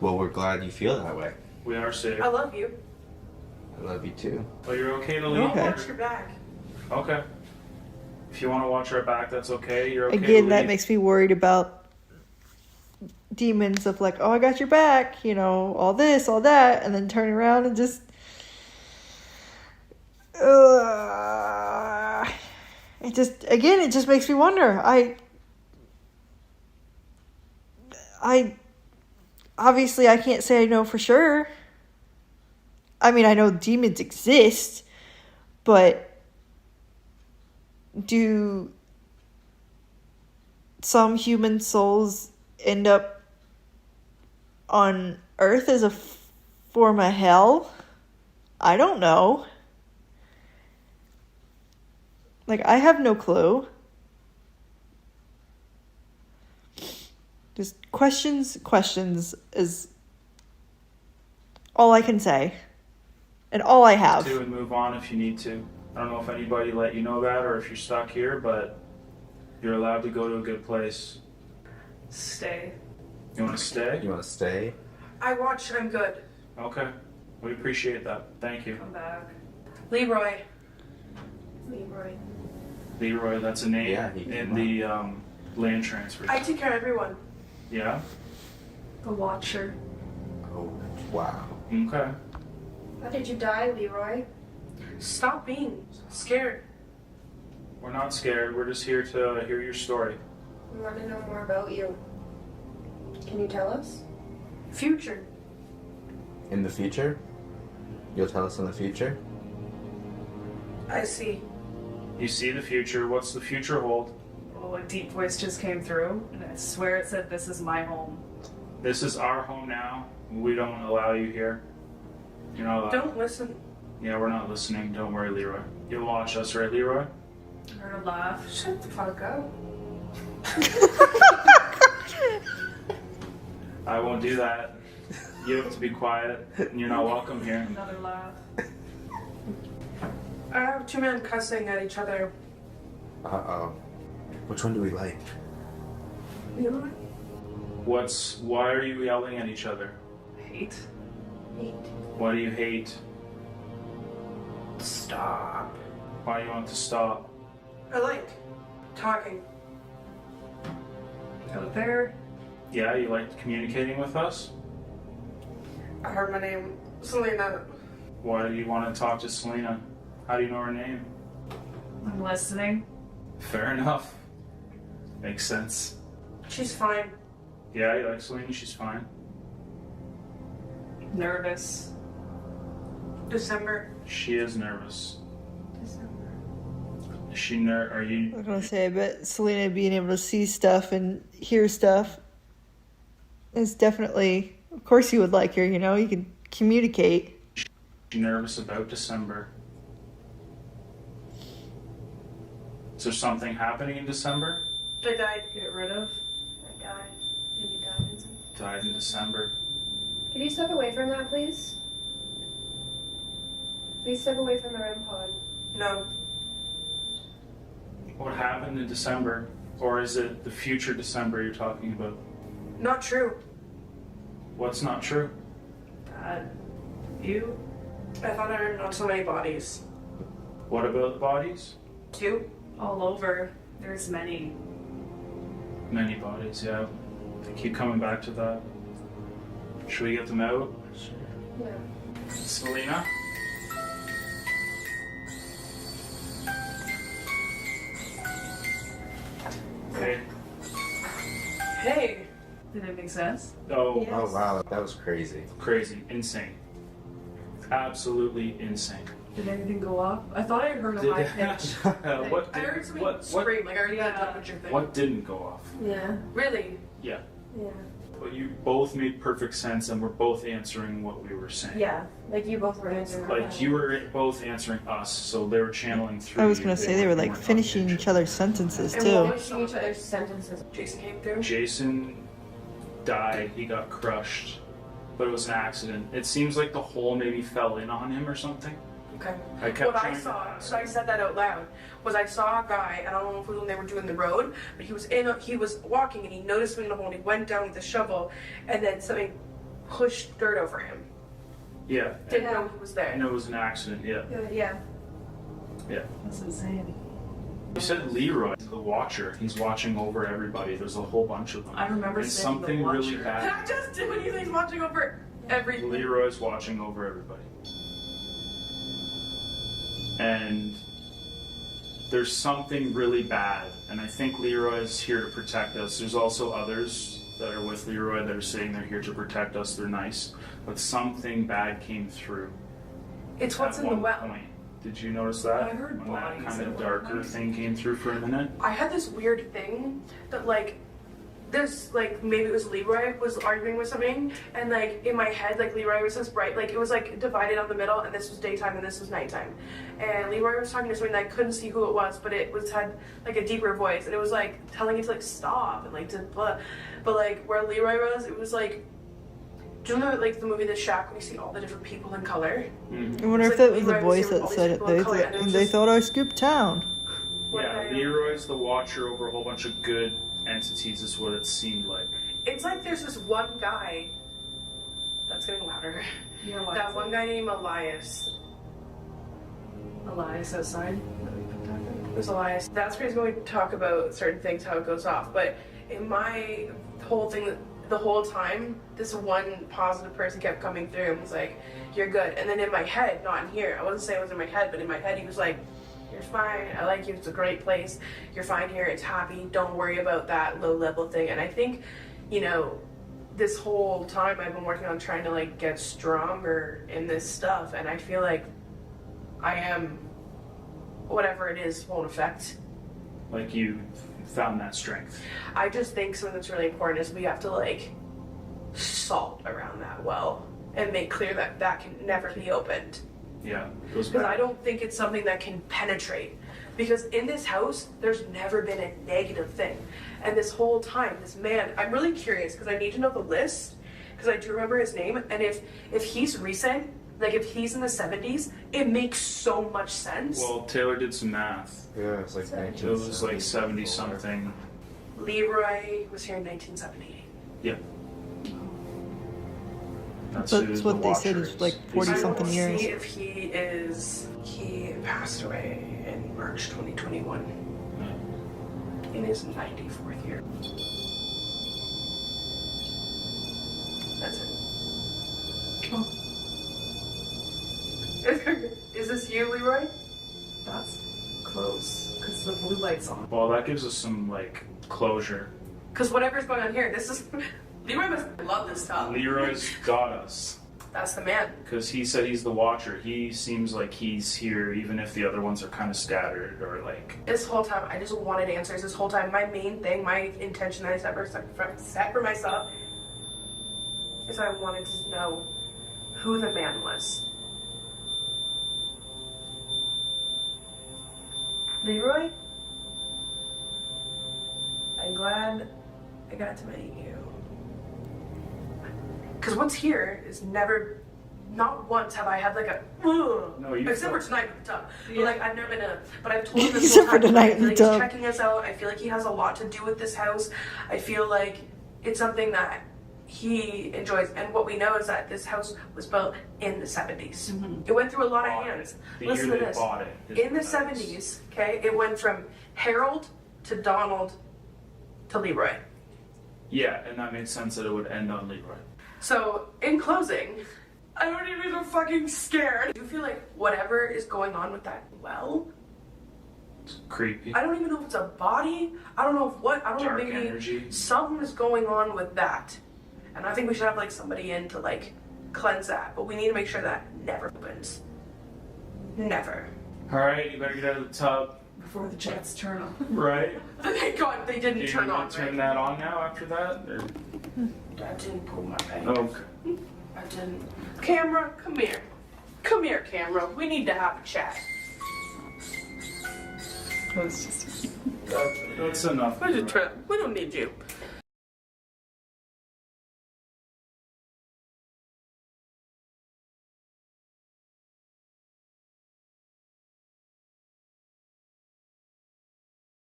Well, we're glad you feel that way. We are safe. I love you. I love you too. Well, you're okay to leave? Okay. Watch your back. Okay. If you want to watch our back, that's okay. You're okay to Again, that leave. makes me worried about demons of like, oh, I got your back, you know, all this, all that, and then turn around and just. It just makes me wonder. Obviously I can't say I know for sure. I mean, I know demons exist, but do some human souls end up on Earth as a form of hell? I don't know. Like, I have no clue. Just questions is all I can say. And all I have. To and move on if you need to. I don't know if anybody let you know that or if you're stuck here, but you're allowed to go to a good place. Stay. You want to stay? You want to stay? I watched. I'm good. Okay. We appreciate that. Thank you. Come back. Leroy. Leroy, that's a name Yeah, he in came the land transfer. I take care of everyone. Yeah? The Watcher. Oh, wow. Okay. How did you die, Leroy? Stop being scared. We're not scared. We're just here to hear your story. We want to know more about you. Can you tell us? Future. In the future? You'll tell us in the future? I see. You see the future. What's the future hold? Oh, a deep voice just came through, and I swear it said, "This is my home." This is our home now. We don't allow you here. You're not allowed. Don't listen. Yeah, we're not listening. Don't worry, Leroy. You'll watch us, right, Leroy? I heard a laugh. Shut the fuck up. I won't do that. You have to be quiet. You're not welcome here. Another laugh. I have two men cussing at each other. Uh-oh. Which one do we like? You know what? Why are you yelling at each other? Hate. Why do you hate? Stop. Why do you want to stop? I like talking. Out there. Yeah, you like communicating with us? I heard my name, Celina. Why do you want to talk to Celina? How do you know her name? I'm listening. Fair enough. Makes sense. She's fine. Yeah, you like Celina? She's fine. Nervous. December. She is nervous. Is she are I you? was gonna say, I bet Celina being able to see stuff and hear stuff is definitely, of course you would like her, you know, you can communicate. She nervous about December? Is there something happening in December? I died. Get rid of. I died. And you died in some. Died in December. Could you step away from that, please? Please step away from the REM pod. No. What happened in December? Or is it the future December you're talking about? Not true. What's not true? Dad. You? I thought I heard not so many bodies. What about the bodies? Two? All over. There's many. Many bodies, yeah. They keep coming back to that. Should we get them out? Yeah. Celina? Hey. Hey. Did it make sense? Oh, Oh, wow. That was crazy. crazy. Insane. Absolutely insane. Did anything go off? I thought I heard a high pitch. What I heard did, something scream, like I heard that temperature thing. what didn't go off? Yeah. Really? Yeah. Yeah. But you both made perfect sense, and we're both answering what we were saying. Yeah. Like you both were answering. Like you were both answering us, so they were channeling through. I was you. gonna say they were like weren't finishing talking each other's sentences And too. what Finishing each other's sentences. Jason came through. Jason died. He got crushed, but it was an accident. It seems like the hole maybe fell in on him or something. Okay. I kept What I trying saw, to- so I said that out loud, was I saw a guy, and I don't know if it was when they were doing the road, but he was walking and he noticed me in the hole and he went down with the shovel and then something pushed dirt over him. Yeah. Didn't know he was there. And it was an accident. Yeah. Yeah. Yeah. That's insane. You said Leroy, the Watcher. He's watching over everybody. There's a whole bunch of them. I remember and saying something the really Watcher. bad. I just did when he's watching over everything. Leroy's watching over everybody. And there's something really bad, and I think Leroy's here to protect us. There's also others that are with Leroy that are saying they're here to protect us. They're nice, but something bad came through. It's what's at in the one well. point. Did you notice that? I heard when that bodies kind of at one darker point. thing came through for a minute. I had this weird thing that like there's like maybe it was Leroy was arguing with something and like in my head like Leroy was this bright like it was like divided on the middle and this was daytime and this was nighttime and Leroy was talking to something that I couldn't see who it was but it was had like a deeper voice and it was like telling it to like stop and like to blah but like where Leroy was it was like do you know like the movie The Shack when you see all the different people in color? Mm-hmm. I wonder It's if like that was the Leroy voice was that here said with it. all these people in color, and it was They just- thought I scooped town. Yeah, Leroy's the Watcher over a whole bunch of good entities is what it seemed like. It's like there's this one guy that's getting louder. Yeah, why That is one it? guy named Elias. Elias outside. There's Elias. That's crazy when we talk about certain things, how it goes off. But in my whole thing, the whole time, this one positive person kept coming through and was like, you're good. And then in my head, not in here, I wasn't saying it was in my head, but in my head, he was like, you're fine. I like you. It's a great place. You're fine here. It's happy. Don't worry about that low level thing. And I think, you know, this whole time I've been working on trying to like get stronger in this stuff. And I feel like I am, whatever it is, won't affect. Like you found that strength. I just think something that's really important is we have to like salt around that well and make clear that that can never be opened. Yeah. Goes Because back. I don't think it's something that can penetrate. Because in this house, there's never been a negative thing. And this whole time, this man, I'm really curious because I need to know the list because I do remember his name. And if he's recent, like if he's in the 70s, it makes so much sense. Well, Taylor did some math. Yeah, it's like It was like 70 something. Leroy was here in 1970. Yeah. That's who what the they said Watcher is like He's 40 I will something years. see if he passed away in March 2021 in his 94th year. That's it. Is this you, Leroy? That's close because the blue light's on. Well, that gives us some like closure. Because whatever's going on here, this is Leroy must love this stuff. Leroy's got us That's the man. because he said he's the Watcher. He seems like he's here, even if the other ones are kind of scattered or like. This whole time, I just wanted answers. This whole time, my main thing, my intention that I set for myself is I wanted to know who the man was. Leroy, I'm glad I got to meet you. Because what's here is never, not once have I had like a, ugh, No, you except for felt- tonight with the tub. But like I've never been but I've told him this Except whole for time, tonight I in feel the like tub. he's checking us out. I feel like he has a lot to do with this house. I feel like it's something that he enjoys. And what we know is that this house was built in the 70s. It went through a lot of Bought it. hands. The Listen year to they this. bought it is In the when that is. 70s, okay, it went from Harold to Donald to Leroy. Yeah, and that made sense that it would end on Leroy. So, in closing, I don't even know, fucking scared. I do feel like whatever is going on with that well, It's creepy. I don't even know if it's a body. I don't know if what. I don't Dark know. Maybe energy. something is going on with that. And I think we should have like somebody in to like cleanse that. But we need to make sure that never opens. Never. All right, you better get out of the tub. Before the jets turn on. Right. Thank God they didn't You turn need on. to turn that on now after that? Or? I didn't pull my pants. Okay. I didn't. Camera, come here. Come here, camera. We need to have a chat. That's enough. Where's your trip? We don't need you.